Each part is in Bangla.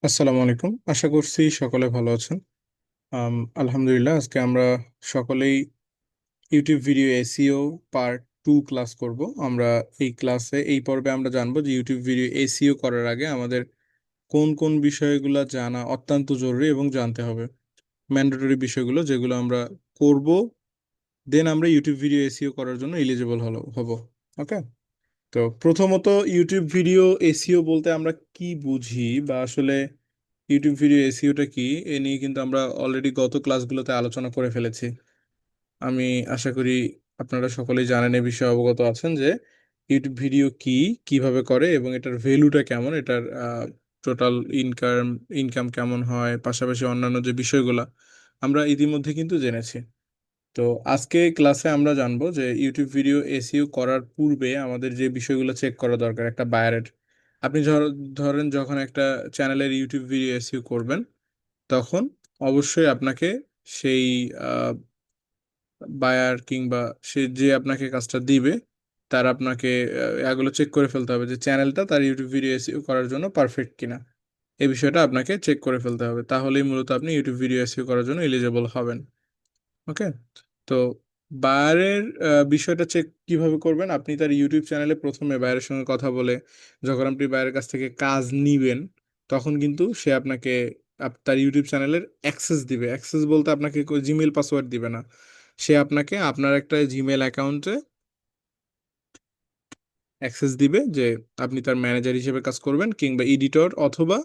আসসালামু আলাইকুম, আশা করছি সকলে ভালো আছেন। আলহামদুলিল্লাহ, আজকে আমরা সকলেই YouTube video SEO part 2 class করব। আমরা এই পর্বে আমরা জানবো যে ইউটিউব ভিডিও এসইও করার আগে আমাদের কোন কোন বিষয়গুলো জানা অত্যন্ত জরুরি এবং জানতে হবে, ম্যান্ডেটরি বিষয়গুলো যেগুলো আমরা করব, দেন আমরা ইউটিউব ভিডিও এসইও করার জন্য এলিজিবল হব। ওকে। তো প্রথমত, ইউটিউব ভিডিও এসইও বলতে আমরা কি বুঝি, বা আসলে ইউটিউব ভিডিও এসইওটা কি, এ নিয়ে কিন্তু আমরা অলরেডি গত ক্লাসগুলোতে আলোচনা করে ফেলেছি। আমি আশা করি আপনারা সকলেই জানেন, এ বিষয়ে অবগত আছেন যে ইউটিউব ভিডিও কি, কিভাবে করে এবং এটার ভ্যালুটা কেমন, এটার টোটাল ইনকাম ইনকাম কেমন হয়, পাশাপাশি অন্যান্য যে বিষয়গুলো আমরা ইতিমধ্যে কিন্তু জেনেছি। তো আজকে ক্লাসে আমরা জানবো যে ইউটিউব ভিডিও এসইও করার পূর্বে আমাদের যে বিষয়গুলো চেক করা দরকার একটা বায়ারের। আপনি ধরেন যখন একটা চ্যানেলের ইউটিউব ভিডিও এসইও করবেন, তখন অবশ্যই আপনাকে সেই বায়ার কিংবা সে যে আপনাকে কাজটা দিবে তার আপনাকে এগুলো চেক করে ফেলতে হবে যে চ্যানেলটা তার ইউটিউব ভিডিও এসইও করার জন্য পারফেক্ট কিনা। এই বিষয়টা আপনাকে চেক করে ফেলতে হবে, তাহলেই মূলত আপনি ইউটিউব ভিডিও এসইও করার জন্য এলিজিবল হবেন। ওকে। তো বায়ারের বিষয়টা চেক কিভাবে করবেন, আপনি তার ইউটিউব চ্যানেলে প্রথমে বায়ারের সঙ্গে কথা বলে যখন আপনি বায়ারের কাছ থেকে কাজ নিবেন, তখন কিন্তু সে আপনাকে তার ইউটিউব চ্যানেলের অ্যাক্সেস দিবে। অ্যাক্সেস বলতে আপনাকে জিমেল পাসওয়ার্ড দিবে না, সে আপনাকে আপনার একটা জিমেল অ্যাকাউন্টে অ্যাক্সেস দিবে যে আপনি তার ম্যানেজার হিসেবে কাজ করবেন কিংবা এডিটর, অথবা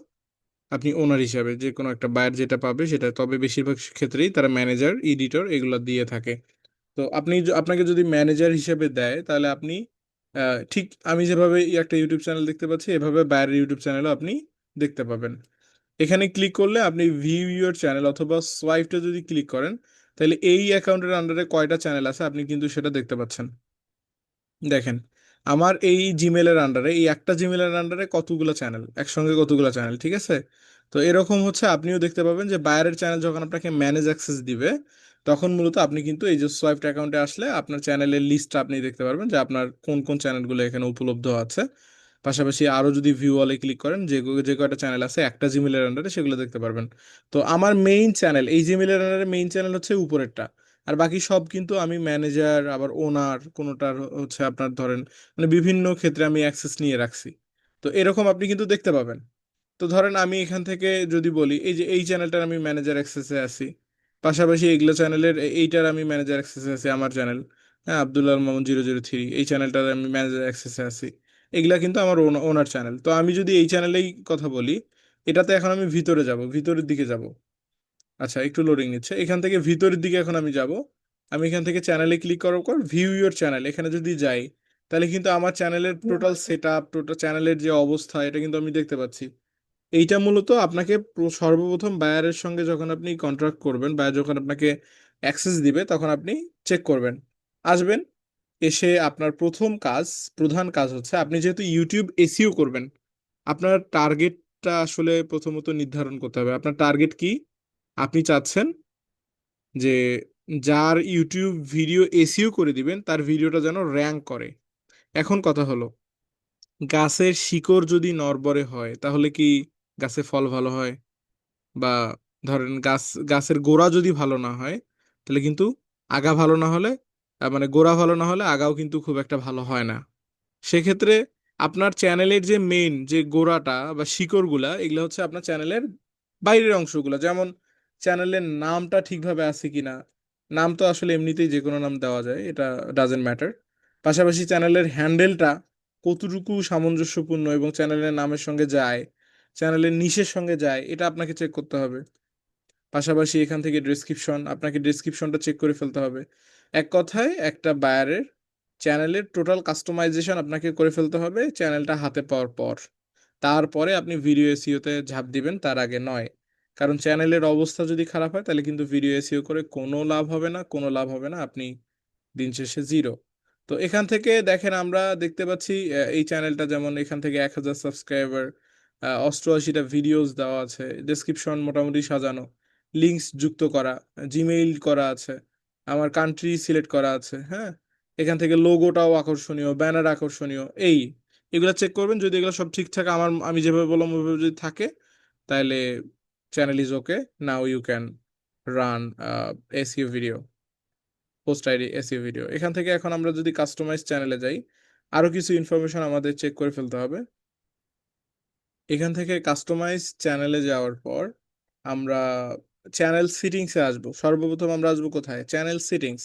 আপনি ওনার হিসাবে যে কোনো একটা বায়ার যেটা পাবে সেটা। তবে বেশিরভাগ ক্ষেত্রেই তারা ম্যানেজার, এডিটর এগুলো দিয়ে থাকে। তো আপনাকে যদি ম্যানেজার হিসেবে দেয়, তাহলে আপনি ঠিক আমি যেভাবে একটা ইউটিউব চ্যানেল দেখতে পাচ্ছি, এভাবে বাইরের ইউটিউব চ্যানেলও আপনি দেখতে পাবেন। এখানে ক্লিক করলে আপনি ভিউ ইউর চ্যানেল অথবা সোয়াইপটা যদি ক্লিক করেন, তাহলে এই অ্যাকাউন্টের আন্ডারে কয়টা চ্যানেল আছে আপনি কিন্তু সেটা দেখতে পাচ্ছেন। দেখেন, আমার এই জিমেলের আন্ডারে, এই একটা জিমেলের আন্ডারে কতগুলো চ্যানেল, একসঙ্গে কতগুলো চ্যানেল, ঠিক আছে? তো এরকম হচ্ছে আপনিও দেখতে পাবেন যে বাইরের চ্যানেল যখন আপনাকে ম্যানেজ অ্যাক্সেস দিবে, তখন মূলত আপনি কিন্তু এই যে সোয়াইপড অ্যাকাউন্টে আসলে আপনার চ্যানেলের লিস্টটা আপনি দেখতে পারবেন যে আপনার কোন কোন চ্যানেলগুলো এখানে উপলব্ধ আছে। পাশাপাশি আরও যদি ভিউ অলে ক্লিক করেন, যে কয়টা চ্যানেল আছে একটা জিমেলের আন্ডারে, সেগুলো দেখতে পারবেন। তো আমার মেইন চ্যানেল, এই জিমেলের আন্ডারে মেইন চ্যানেল হচ্ছে উপরেরটা। আর বাকি সব কিন্তু আমি ম্যানেজার, আবার ওনার কোনোটার হচ্ছে আপনার ধরেন মানে বিভিন্ন ক্ষেত্রে আমি অ্যাক্সেস নিয়ে রাখছি। তো এরকম আপনি কিন্তু দেখতে পাবেন। তো ধরেন আমি এখান থেকে যদি বলি, এই যে এই চ্যানেলটার আমি ম্যানেজার অ্যাক্সেসে আছি, পাশাপাশি এইগুলো চ্যানেলের এইটার আমি ম্যানেজার অ্যাক্সেসে আছি, আমার চ্যানেল, হ্যাঁ, আব্দুল্লাহ মামুন 003, এই চ্যানেলটার আমি ম্যানেজার অ্যাক্সেসে আছি। এগুলা কিন্তু আমার ওনার চ্যানেল। তো আমি যদি এই চ্যানেলেই কথা বলি, এটাতে এখন আমি ভিতরে যাব, ভিতরের দিকে যাব। আচ্ছা, একটু লোডিং নিচ্ছে, এখান থেকে ভিতরের দিকে এখন আমি যাব। আমি এখান থেকে চ্যানেলে ক্লিক করার পর ভিউ ইউর চ্যানেল এখানে যদি যাই, তাহলে কিন্তু আমার চ্যানেলের টোটাল সেট আপ, টোটাল চ্যানেলের যে অবস্থা, এটা কিন্তু আমি দেখতে পাচ্ছি। এইটা মূলত আপনাকে সর্বপ্রথম বায়ারের সঙ্গে যখন আপনি কন্ট্রাক্ট করবেন, বায়ার যখন আপনাকে অ্যাক্সেস দিবে, তখন আপনি চেক করবেন। আসবেন, এসে আপনার প্রথম কাজ, প্রধান কাজ হচ্ছে, আপনি যেহেতু ইউটিউব এসইও করবেন, আপনার টার্গেটটা আসলে প্রথমত নির্ধারণ করতে হবে। আপনার টার্গেট কি? আপনি চাচ্ছেন যে যার ইউটিউব ভিডিও এসইও করে দিবেন তার ভিডিওটা যেন র্যাঙ্ক করে। এখন কথা হলো, গাছের শিকড় যদি নড়বড়ে হয় তাহলে কি গাছে ফল ভালো হয়? বা ধরেন গাছের গোড়া যদি ভালো না হয়, তাহলে কিন্তু আগা ভালো না হলে, মানে গোড়া ভালো না হলে আগাও কিন্তু খুব একটা ভালো হয় না। সেক্ষেত্রে আপনার চ্যানেলের যে মেইন যে গোড়াটা বা শিকড়গুলা, এগুলো হচ্ছে আপনার চ্যানেলের বাইরের অংশগুলো। যেমন চ্যানেলের নামটা ঠিকভাবে আছে কিনা, নাম তো আসলে এমনিতেই যে কোনো নাম দেওয়া যায়, এটা ডাজেন্ট ম্যাটার। পাশাপাশি চ্যানেলের হ্যান্ডেলটা কতটুকু সামঞ্জস্যপূর্ণ এবং চ্যানেলের নামের সঙ্গে যায়, চ্যানেলের নিশের সঙ্গে যায়, এটা আপনাকে চেক করতে হবে। পাশাপাশি এখান থেকে ডেসক্রিপশন, আপনাকে ডেসক্রিপশনটা চেক করে ফেলতে হবে। এক কথায় একটা বায়ারের চ্যানেলের টোটাল কাস্টমাইজেশন আপনাকে করে ফেলতে হবে চ্যানেলটা হাতে পাওয়ার পর। তারপরে আপনি ভিডিও এসইওতে ঝাঁপ দিবেন, তার আগে নয়। কারণ চ্যানেলের অবস্থা যদি খারাপ হয়, তাহলে কিন্তু ভিডিও এসইও করে কোনো লাভ হবে না, কোনো লাভ হবে না, আপনি দিন শেষে জিরো। তো এখান থেকে দেখেন, আমরা দেখতে পাচ্ছি এই চ্যানেলটা যেমন এখান থেকে 1000 সাবস্ক্রাইবার, 88টা ভিডিওস দেওয়া আছে, ডেসক্রিপশন মোটামুটি সাজানো, লিঙ্কস যুক্ত করা, জিমেইল করা আছে, আমার কান্ট্রি সিলেক্ট করা আছে, হ্যাঁ, এখান থেকে লোগোটাও আকর্ষণীয়, ব্যানার আকর্ষণীয়। এগুলো চেক করবেন, যদি এগুলো সব ঠিকঠাক আমি যেভাবে বললাম ওইভাবে যদি থাকে, তাহলে channel is okay, now you can run SEO video, post ID SEO video. এখান থেকে এখন আমরা যদি কাস্টমাইজ চ্যানেলে যাই, আরো কিছু ইনফরমেশন আমাদের চেক করে ফেলতে হবে। এখান থেকে কাস্টমাইজ চ্যানেলে যাওয়ার পর আমরা চ্যানেল সিটিংসে আসবো। সর্বপ্রথম আমরা আসবো কোথায়? Channel sittings.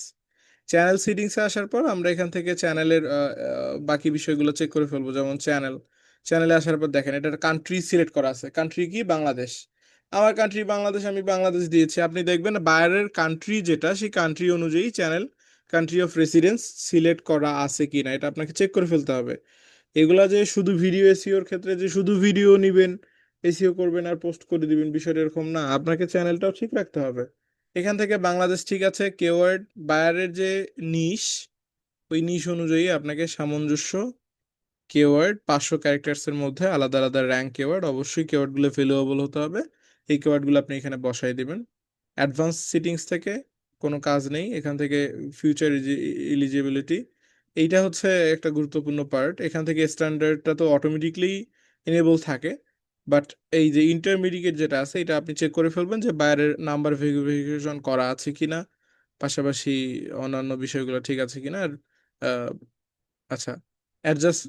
চ্যানেল সিটিংসে আসার পর আমরা এখান থেকে চ্যানেলের বাকি বিষয়গুলো চেক করে ফেলবো। যেমন চ্যানেলে আসার পর দেখেন এটা কান্ট্রি সিলেক্ট করা আছে, কান্ট্রি কি? বাংলাদেশ। আমার কান্ট্রি বাংলাদেশ, আমি বাংলাদেশ দিয়েছি। আপনি দেখবেন বাইরের কান্ট্রি যেটা, সেই কান্ট্রি অনুযায়ী channel country of residence select করা আছে কিনা এটা আপনাকে চেক করে ফেলতে হবে। এগুলা যে শুধু ভিডিও এসইওর ক্ষেত্রে যে শুধু ভিডিও নিবেন, এসইও করবেন আর পোস্ট করে দিবেন, বিষয়টা এরকম না। আপনাকে চ্যানেলটাও ঠিক রাখতে হবে। এখান থেকে বাংলাদেশ ঠিক আছে, কেওয়ার্ড বায়ারের যে নিশ, ওই নিশ অনুযায়ী আপনাকে সামঞ্জস্য কেওয়ার্ড 500 ক্যারেক্টার্সের মধ্যে আলাদা আলাদা র্যাঙ্ক কেওয়ার্ড, অবশ্যই কেওয়ার্ডগুলো ভ্যালুয়েবল হতে হবে। এই কেওয়ার্ডগুলো আপনি এখানে বসাই দিবেন। অ্যাডভান্স সিটিংস থেকে কোনো কাজ নেই, এখান থেকে ফিউচার এলিজিবিলিটি, এইটা হচ্ছে একটা গুরুত্বপূর্ণ পার্ট। এখান থেকে স্ট্যান্ডার্ডটা তো অটোমেটিকলি এনেবল থাকে, বাট এই যে ইন্টারমিডিয়েট যেটা আছে এটা আপনি চেক করে ফেলবেন যে বাইরের নাম্বার ভেরিফিকেশন করা আছে কিনা, পাশাপাশি অন্যান্য বিষয়গুলো ঠিক আছে কিনা। আর আচ্ছা, অ্যাডজাস্ট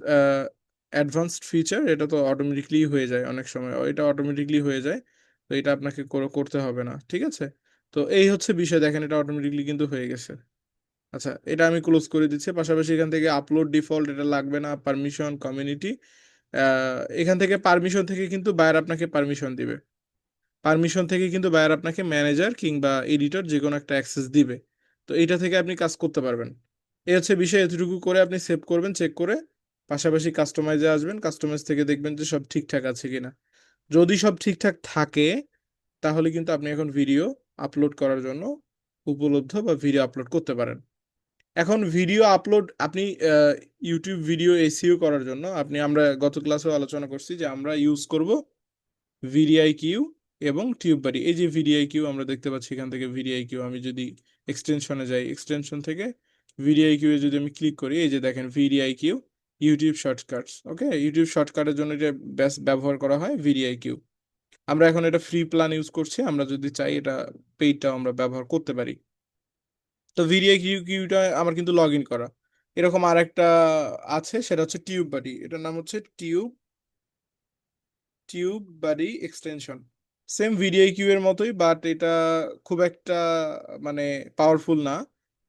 অ্যাডভান্সড ফিচার এটা তো অটোমেটিকলি হয়ে যায়, অনেক সময় এটা অটোমেটিকলি হয়ে যায়। তো এটা আপনাকে করতে হবে না, ঠিক আছে? তো এই হচ্ছে বিষয়, দেখেন এটা অটোমেটিকলি কিন্তু হয়ে গেছে। আচ্ছা, এটা আমি ক্লোজ করে দিচ্ছি। পাশাপাশি এখান থেকে আপলোড ডিফল্ট এটা লাগবে না, পারমিশন কমিউনিটি, এখান থেকে পারমিশন থেকে কিন্তু বায়ার আপনাকে পারমিশন দিবে। পারমিশন থেকে কিন্তু বায়ার আপনাকে ম্যানেজার কিংবা এডিটর যে কোনো একটা অ্যাক্সেস দিবে। তো এটা থেকে আপনি কাজ করতে পারবেন। এই হচ্ছে বিষয়, এতটুকু করে আপনি সেভ করবেন চেক করে। পাশাপাশি কাস্টমাইজে আসবেন, কাস্টমাইজ থেকে দেখবেন যে সব ঠিকঠাক আছে কিনা। যদি সব ঠিকঠাক থাকে তাহলে কিন্তু আপনি এখন ভিডিও আপলোড করার জন্য উপলব্ধ বা ভিডিও আপলোড করতে পারেন। এখন ভিডিও আপলোড আপনি ইউটিউব ভিডিও এসইও করার জন্য আমরা গত ক্লাসেও আলোচনা করছি যে আমরা ইউজ করব ভিডিআই কিউ এবং টিউববারি। এই যে ভিডিআই কিউ আমরা দেখতে পাচ্ছি, এখান থেকে ভিডিআই কিউ, আমি যদি এক্সটেনশনে যাই, এক্সটেনশন থেকে ভিডিআই কিউ এ যদি আমি ক্লিক করি, এই যে দেখেন ভিডিআই কিউ, ইউটিউব শর্টকাটস। ওকে, ইউটিউব শর্টকাটের জন্য এটা বেস্ট ব্যবহার করা হয় ভিডিআই কিউ। আমরা এখন এটা ফ্রি প্ল্যান ইউজ করছি, আমরা যদি চাই এটা পেইডটাও আমরা ব্যবহার করতে পারি। তো ভিডিআই কিউ কিউটা আমার কিন্তু লগ ইন করা। এরকম আর একটা আছে, সেটা হচ্ছে টিউব বাডি, এটার নাম হচ্ছে টিউব বাডি এক্সটেনশন। সেম ভিডিআইকিউ এর মতোই, বাট এটা খুব একটা মানে পাওয়ারফুল না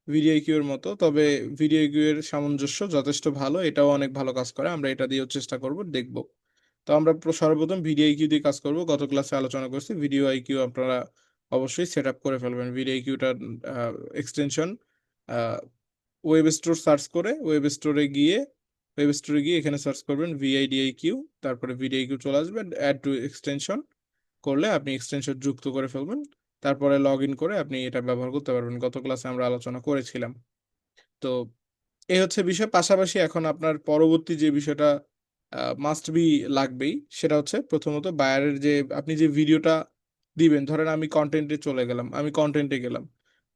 ভিডিআইকিউ এর মতো, তবে ভিডিআইকিউ এর সামঞ্জস্য যথেষ্ট ভালো, এটাও অনেক ভালো কাজ করে। আমরা এটা দিয়েও চেষ্টা করব, দেখব। তো আমরা সর্বপ্রথম ভিডিআইকিউ দিয়ে কাজ করব। গত ক্লাসে আলোচনা করছি ভিডিও আইকিউ আপনারা অবশ্যই সেট আপ করে ফেলবেন। ভিডিআইকিউটার এক্সটেনশন ওয়েব স্টোর সার্চ করে, ওয়েব স্টোরে গিয়ে এখানে সার্চ করবেন ভিআইডিআইকিউ, তারপরে ভিডিআইকিউ চলে আসবে, অ্যাড টু এক্সটেনশন করলে আপনি এক্সটেনশন যুক্ত করে ফেলবেন। তারপরে লগ ইন করে আপনি এটা ব্যবহার করতে পারবেন, গত ক্লাসে আমরা আলোচনা করেছিলাম। তো এই হচ্ছে বিষয়। পাশাপাশি এখন আপনার পরবর্তী যে বিষয়টা মাস্ট বি লাগবেই, সেটা হচ্ছে প্রথমত বায়ারের যে আপনি যে ভিডিওটা দিবেন, ধরেন আমি কন্টেন্টে চলে গেলাম, আমি কন্টেন্টে গেলাম।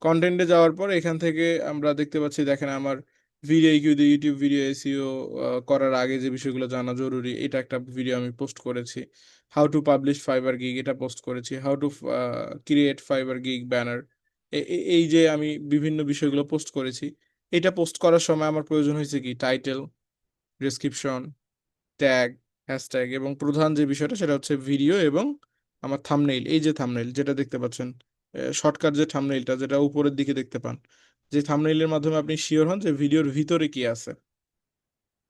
কন্টেন্টে যাওয়ার পর এখান থেকে আমরা দেখতে পাচ্ছি, দেখেন আমার ভিডিও কিউ দিয়ে ইউটিউব ভিডিও এসইও করার আগে যে বিষয়গুলো জানা জরুরি, এটা একটা ভিডিও আমি পোস্ট করেছি। How to publish fibre gig এটা পোস্ট করেছি। How to create fibre gig banner, এই যে আমি বিভিন্ন বিষয়গুলো পোস্ট করেছি। এটা পোস্ট করার সময় আমার প্রয়োজন হয়েছে কি? টাইটেল, ডেসক্রিপশন, ট্যাগ, হ্যাশট্যাগ, এবং প্রধান যে বিষয়টা সেটা হচ্ছে ভিডিও এবং আমার থাম্বনেইল। এই যে থাম্বনেইল যেটা দেখতে পাচ্ছেন, শর্টকাট যে থাম্বনেইলটা যেটা উপরের দিকে দেখতে পান, যে থাম্বনেইলের মাধ্যমে আপনি শিওর হন যে ভিডিওর ভিতরে কি আছে।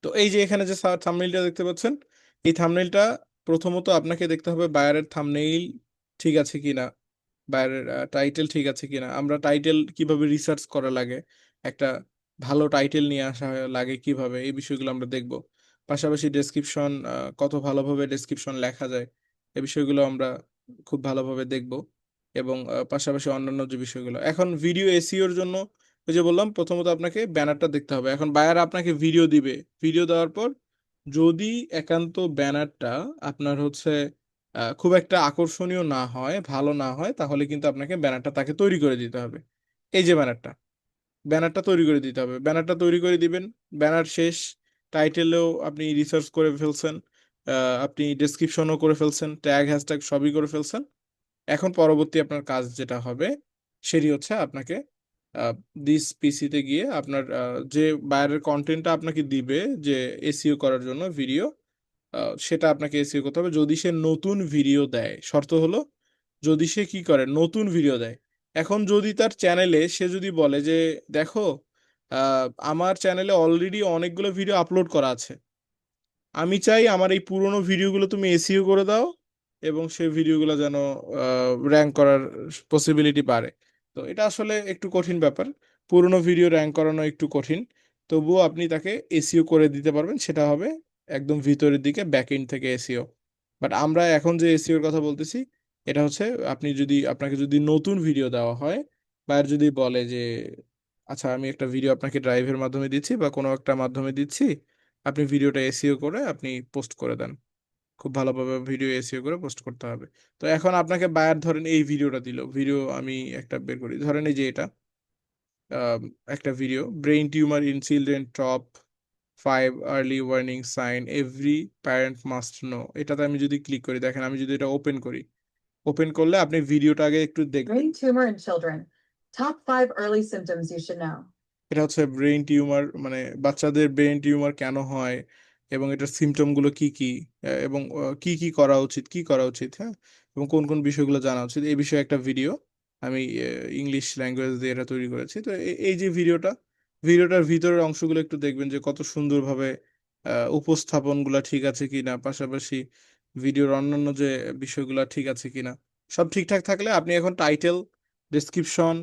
তো এই যে এখানে যে থাম্বনেইলটা দেখতে পাচ্ছেন, এই থাম্বনেইলটা প্রথমত আপনাকে দেখতে হবে বায়ারের থাম্বনেইল ঠিক আছে কিনা, বাইরের টাইটেল ঠিক আছে কিনা। আমরা টাইটেল কিভাবে রিসার্চ করা লাগে, একটা ভালো টাইটেল নিয়ে আসা লাগে কিভাবে, এই বিষয়গুলো আমরা দেখব। পাশাপাশি ডেসক্রিপশন, কত ভালোভাবে ডেসক্রিপশন লেখা যায়, এই বিষয়গুলো আমরা খুব ভালোভাবে দেখব। এবং পাশাপাশি অন্যান্য যে বিষয়গুলো, এখন ভিডিও এসইওর জন্য ওই যে বললাম প্রথমত আপনাকে ব্যানারটা দেখতে হবে। এখন বায়ার আপনাকে ভিডিও দিবে, ভিডিও দেওয়ার পর যদি একান্ত ব্যানারটা আপনার হচ্ছে খুব একটা আকর্ষণীয় না হয়, ভালো না হয়, তাহলে কিন্তু আপনাকে ব্যানারটা তাকে তৈরি করে দিতে হবে। এই যে ব্যানারটা তৈরি করে দিতে হবে, ব্যানারটা তৈরি করে দিবেন। ব্যানার শেষ, টাইটেলেও আপনি রিসার্চ করে ফেলছেন, আপনি ডেসক্রিপশনও করে ফেলছেন, ট্যাগ হ্যাশট্যাগ সবই করে ফেলছেন। এখন পরবর্তী আপনার কাজ যেটা হবে সেটি হচ্ছে আপনাকে দিস পিসিতে গিয়ে আপনার যে বাইরের কন্টেন্টটা আপনাকে দিবে, যে এসইও করার জন্য ভিডিও, সেটা আপনাকে এসইও করতে হবে। যদি সে নতুন ভিডিও দেয়, শর্ত হলো যদি সে কি করে নতুন ভিডিও দেয়। এখন যদি তার চ্যানেলে সে যদি বলে যে দেখো, আমার চ্যানেলে অলরেডি অনেকগুলো ভিডিও আপলোড করা আছে, আমি চাই আমার এই পুরোনো ভিডিওগুলো তুমি এসইও করে দাও এবং সেই ভিডিওগুলো যেন র্যাঙ্ক করার পসিবিলিটি বাড়ে। তো এটা আসলে একটু কঠিন ব্যাপার, পুরোনো ভিডিও র্যাঙ্ক করানো একটু কঠিন। তবুও আপনি তাকে এসইও করে দিতে পারবেন, সেটা হবে একদম ভিতরের দিকে ব্যাক এন্ড থেকে এসইও। বাট আমরা এখন যে এসইওর কথা বলতেছি, এটা হচ্ছে আপনি যদি আপনাকে যদি নতুন ভিডিও দেওয়া হয়, বা আর যদি বলে যে আচ্ছা আমি একটা ভিডিও আপনাকে ড্রাইভের মাধ্যমে দিচ্ছি বা কোনো একটা মাধ্যমে দিচ্ছি, আপনি ভিডিওটা এসইও করে আপনি পোস্ট করে দেন। খুব ভালোভাবে ভিডিও এসইও করে পোস্ট করতে হবে। তো এখন আপনাকে বায়ার ধরেন এই ভিডিওটা দিল, ভিডিও আমি একটা বের করি, ধরেন এই যে এটা আম, একটা video, brain tumour in children top 5 early warning sign every parent must know. এটাতে আমি যদি ক্লিক করি, দেখেন আমি যদি এটা ওপেন করি, ওপেন করলে আপনি ভিডিওটা আগে একটু দেখবেন। Brain tumor in children. Top 5 early symptoms you should know. এটা হচ্ছে ব্রেন টিউমার, মানে বাচ্চাদের ব্রেন টিউমার কেন হয় এবং এটার সিমটম গুলো কি কি, এবং কি কি করা উচিত, কি করা উচিত, হ্যাঁ, এবং কোন কোন বিষয়গুলো জানা উচিত, এই বিষয়ে একটা ভিডিও আমি ইংলিশ ল্যাঙ্গুয়েজ দিয়ে এটা তৈরি করেছি। তো এই যে ভিডিওটা, ভিডিওটার ভিতরের অংশগুলো একটু দেখবেন যে কত সুন্দরভাবে উপস্থাপনগুলো ঠিক আছে কিনা, পাশাপাশি ভিডিওর অন্যান্য যে বিষয়গুলো ঠিক আছে কিনা। সব ঠিকঠাক থাকলে আপনি এখন title, description,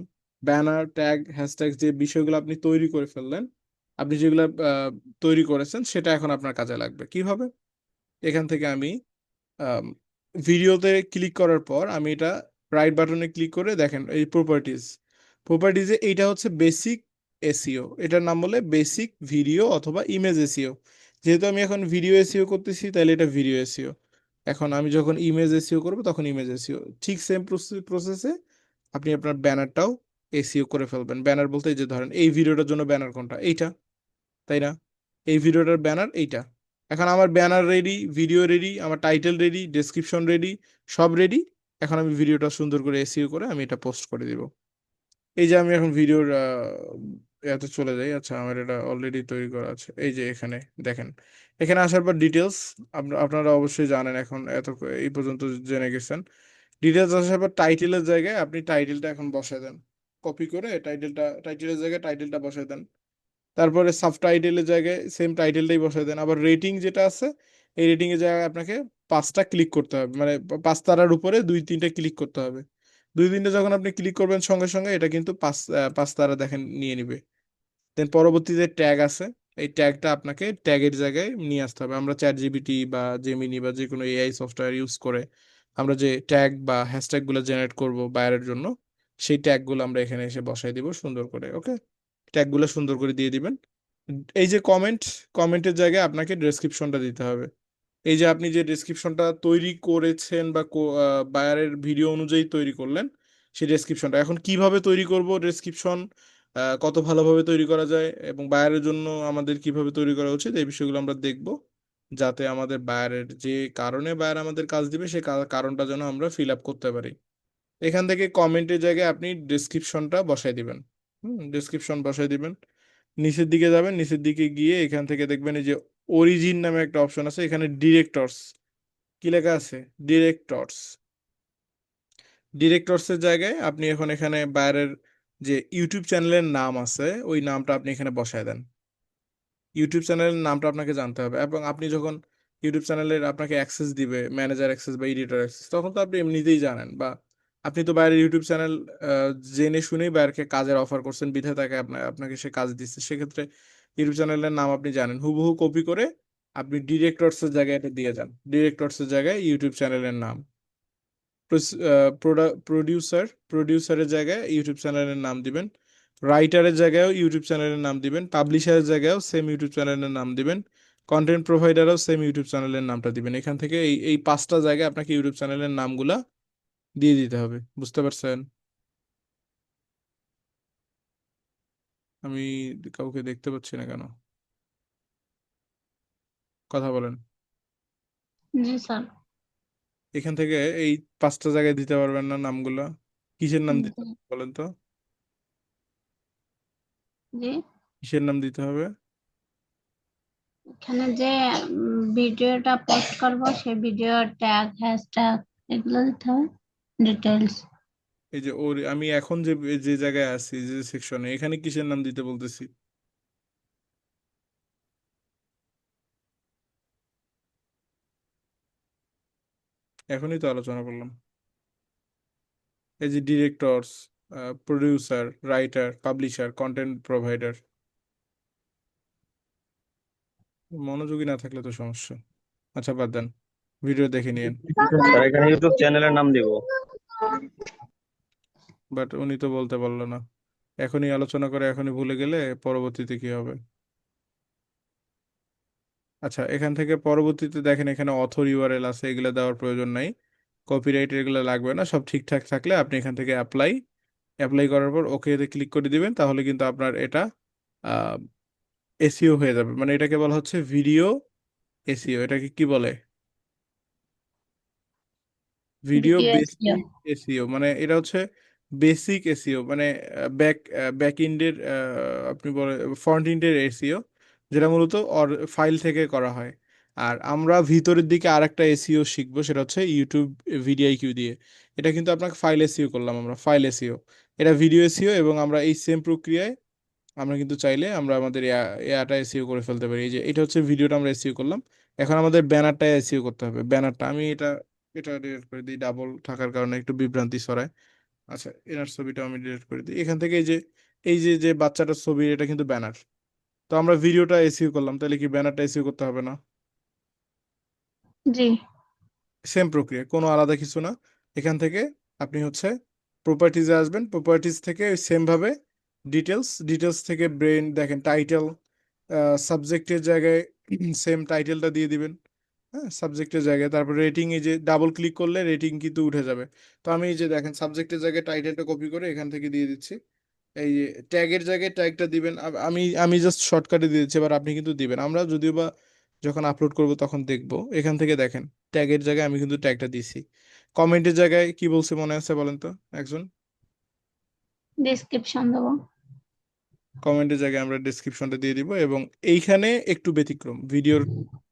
banner, tag, hashtag যে বিষয়গুলো আপনি তৈরি করে ফেললেন, আপনি যেগুলো তৈরি করেছেন সেটা এখন আপনার কাজে লাগবে কিভাবে। এখান থেকে আমি ভিডিওতে ক্লিক করার পর আমি এটা রাইট বাটনে ক্লিক করে দেখেন এই প্রপার্টিজে এইটা হচ্ছে বেসিক এসইও, এটার নাম বলে বেসিক ভিডিও অথবা ইমেজ এসইও। যেহেতু আমি এখন ভিডিও এসইও করতেছি তাহলে এটা ভিডিও এসইও। এখন আমি যখন ইমেজ এসইও করব তখন ইমেজ এসইও। ঠিক সেম প্রসেসে আপনি আপনার ব্যানারটাও এসইও করে ফেলবেন। ব্যানার বলতে এই যে ধরেন এই ভিডিওটার জন্য ব্যানার কোনটা, এইটা, তাই না? এই ভিডিওটার ব্যানার এইটা। এখন আমার ব্যানার রেডি, ভিডিও রেডি, আমার টাইটেল রেডি, ডেসক্রিপশন রেডি, সব রেডি। এখন আমি ভিডিওটা সুন্দর করে এসইও করে আমি এটা পোস্ট করে দিব। এই যে আমি এখন ভিডিওর এতে চলে যাই। আচ্ছা আমার এটা অলরেডি তৈরি করা আছে, এই যে এখানে দেখেন। এখানে আসার পর ডিটেলস, আপনারা অবশ্যই জানেন, এখন এই পর্যন্ত জেনে গেছেন। ডিটেলস আসার পর টাইটেলের জায়গায় আপনি টাইটেলটা এখন বসায় দেন, কপি করে টাইটেলের জায়গায় টাইটেলটা বসায় দেন। তারপরে সাবটাইটেলের জায়গায় সেম টাইটেলটাই বসায় দেন। আবার রেটিং যেটা আছে, এই রেটিং এর জায়গায় আপনাকে 5টা ক্লিক করতে হবে, মানে 5 তারার উপরে 2-3টে ক্লিক করতে হবে। 2-3টে যখন আপনি ক্লিক করবেন সঙ্গে সঙ্গে এটা কিন্তু 5 তারা দেখেন নিয়ে নিবে। দেন পরবর্তীতে ট্যাগ আছে, এই ট্যাগটা আপনাকে ট্যাগের জায়গায় নিয়ে আসতে হবে। আমরা চ্যাট জিপিটি বা জেমিনি বা যে কোনো এআই সফটওয়্যার ইউজ করে আমরা যে ট্যাগ বা হ্যাশট্যাগ গুলো জেনারেট করব বাইরের জন্য, সেই ট্যাগ গুলো আমরা এখানে এসে বসাই দিব সুন্দর করে। ওকে, ট্যাগ গুলো সুন্দর করে দিয়ে দিবেন। এই যে কমেন্টের জায়গায় আপনাকে ডেসক্রিপশনটা দিতে হবে। এই যে আপনি যে ডেসক্রিপশনটা তৈরি করেছেন বা বায়ারের ভিডিও অনুযায়ী তৈরি করলেন, সেই ডেসক্রিপশনটা এখন কিভাবে তৈরি করব ডেসক্রিপশন, কত ভালোভাবে তৈরি করা যায় এবং বায়ারের জন্য আমাদের কিভাবে তৈরি করা উচিত, এই বিষয়গুলো আমরা দেখব, যাতে আমাদের বায়ারের যে কারণে বায়ার আমাদের কাজ দিবে সেই কারণটা যেন আমরা ফিল আপ করতে পারি। এখান থেকে কমেন্টের জায়গায় আপনি ডেসক্রিপশনটা বসাই দিবেন। ডেসক্রিপশন বসাই দিবেন। নিচের দিকে যাবেন, নিচের দিকে গিয়ে এখান থেকে দেখবেন এই যে অরিজিন নামে একটা অপশন আছে, এখানে ডিরেক্টরস কি লেখা আছে, ডিরেক্টরস। ডিরেক্টরসের জায়গায় আপনি এখন এখানে বাইরের যে ইউটিউব চ্যানেলের নাম আছে ওই নামটা আপনি এখানে বসায় দেন। ইউটিউব চ্যানেলের নামটা আপনাকে জানতে হবে, এবং আপনি যখন ইউটিউব চ্যানেলের আপনাকে অ্যাক্সেস দিবে, ম্যানেজার অ্যাক্সেস বা এডিটর অ্যাক্সেস, তখন তো আপনি এমনিতেই জানেন, বা আপনি তো বাইরের ইউটিউব চ্যানেল জেনে শুনেই বাইরকে কাজের অফার করছেন, বিধায় তাকে আপনাকে সে কাজ দিচ্ছে। সেক্ষেত্রে ইউটিউব চ্যানেলের নাম আপনি জানেন, হুবহু কপি করে আপনি ডিরেক্টরসের জায়গায় এটা দিয়ে যান। ডিরেক্টরসের জায়গায় ইউটিউব চ্যানেলের নাম, প্রডিউসারের জায়গায় ইউটিউব চ্যানেলের নাম দিবেন, রাইটারের জায়গায়ও ইউটিউব চ্যানেলের নাম দিবেন, পাবলিশারের জায়গায়ও সেম ইউটিউব চ্যানেলের নাম দিবেন, কন্টেন্ট প্রোভাইডারও সেম ইউটিউব চ্যানেলের নামটা দিবেন। এখান থেকে এই 5টা জায়গায় আপনাকে ইউটিউব চ্যানেলের নামগুলা দিয়ে দিতে হবে। বুঝতে পারছেন? আমি কাউকে দেখতে পাচ্ছি না কেন, কথা বলেন। জি স্যার। এখান থেকে এই 5টা জায়গায় দিতে পারবেন না নামগুলো? কিসের নাম দিতে জি। হবে বলেন তো? জি, কিসের নাম দিতে হবে? এখানে যে ভিডিওটা পোস্ট করবো সেই ভিডিও ট্যাগ হ্যাশট্যাগ এগুলো দিতে হবে, ডিটেলস। এই যে ওর আমি এখন যে যে জায়গায় আছি, যে সেকশনে, এখানে কিসের নাম দিতে বলতেছি? এখনই তো আলোচনা করলাম। এই যে directors, producer, writer, publisher, content provider. মনোযোগী না থাকলে তো সমস্যা। আচ্ছা বাদ দেন, ভিডিও দেখে নিয়েন। স্যার এখানে ইউটিউব চ্যানেলের নাম দিব। বাট উনি তো বলতে পারলো না। এখনই আলোচনা করে এখনই ভুলে গেলে পরবর্তীতে কি হবে? আচ্ছা, এখান থেকে পরবর্তীতে দেখেন এখানে অথর ইউআরএল আছে, এগুলো দেওয়ার প্রয়োজন নাই। কপিরাইট এগুলো লাগবে না, সব ঠিকঠাক থাকলে আপনি এখান থেকে অ্যাপ্লাই, অ্যাপ্লাই করার পর ওকেতে ক্লিক করে দিবেন, তাহলে কিন্তু আপনার এটা এসইও হয়ে যাবে। মানে এটাকে বলা হচ্ছে ভিডিও এসইও। এটাকে কি বলে? Video video SEO. Basic SEO. মানে এটা হচ্ছে বেসিক এসইও, মানে ব্যাক ব্যাক এন্ডের, আপনি বলে ফ্রন্ট এন্ডের এসইও, যেটা মূলত ফাইল থেকে করা হয়। আর আমরা ভিতরের দিকে আরেকটা এসইও শিখবো, সেটা হচ্ছে ইউটিউব ভিডিআইকিউ দিয়ে। এটা কিন্তু আপনাকে ফাইল এসইও করলাম আমরা, ফাইল এসইও। এটা ভিডিও এসইও, এবং আমরা এই সেম প্রক্রিয়ায় আমরা কিন্তু চাইলে আমরা আমাদের এয়াটা এসইও করে ফেলতে পারি। এই যে এটা হচ্ছে ভিডিওটা আমরা এসইও করলাম, এখন আমাদের ব্যানারটা এসইও করতে হবে। ব্যানারটা আমি এটা এটা ডিলিট করে দিই, ডাবল থাকার কারণে একটু বিভ্রান্তি ছড়ায়। আচ্ছা, এনার ছবিটা আমি ডিলিট করে দিই। এখান থেকে এই যে যে বাচ্চাটার ছবি, এটা কিন্তু ব্যানার। তো আমরা ভিডিওটা এসইও করলাম, তাহলে কি ব্যানারটা এসইও করতে হবে না? জি। সেম প্রক্রিয়া, কোনো আলাদা কিছু না। এখান থেকে আপনি হচ্ছে প্রপার্টিজে আসবেন, প্রপার্টিজ থেকে সেম ভাবে ডিটেলস, ডিটেলস থেকে ব্রেন দেখেন টাইটেল, সাবজেক্টের জায়গায় সেম টাইটেলটা দিয়ে দিবেন। হ্যাঁ, সাবজেক্টের জায়গায় তারপর রেটিং, এই যে ডাবল ক্লিক করলে রেটিং কিন্তু উঠে যাবে। তো আমি এই যে দেখেন সাবজেক্টের জায়গায় টাইটেলটা কপি করে এখান থেকে দিয়ে দিচ্ছি। এই যে ট্যাগের জায়গায় ট্যাগটা দিবেন, আমি জাস্ট শর্টকাটে দিয়ে দিচ্ছি, এবার আপনি কিন্তু দিবেন। আমরা যদিও বা যখন আপলোড করব তখন দেখবো। এখান থেকে দেখেন ট্যাগের জায়গায় আমি কিন্তু ট্যাগটা দিছি। কমেন্টের জায়গায় কি বলছে মনে আছে বলেন তো একজন? ডেসক্রিপশন দেবো। কমেন্টের জায়গায় আমরা ডেসক্রিপশনটা দিয়ে দিব। এবং এইখানে একটু ব্যতিক্রম ভিডিওর,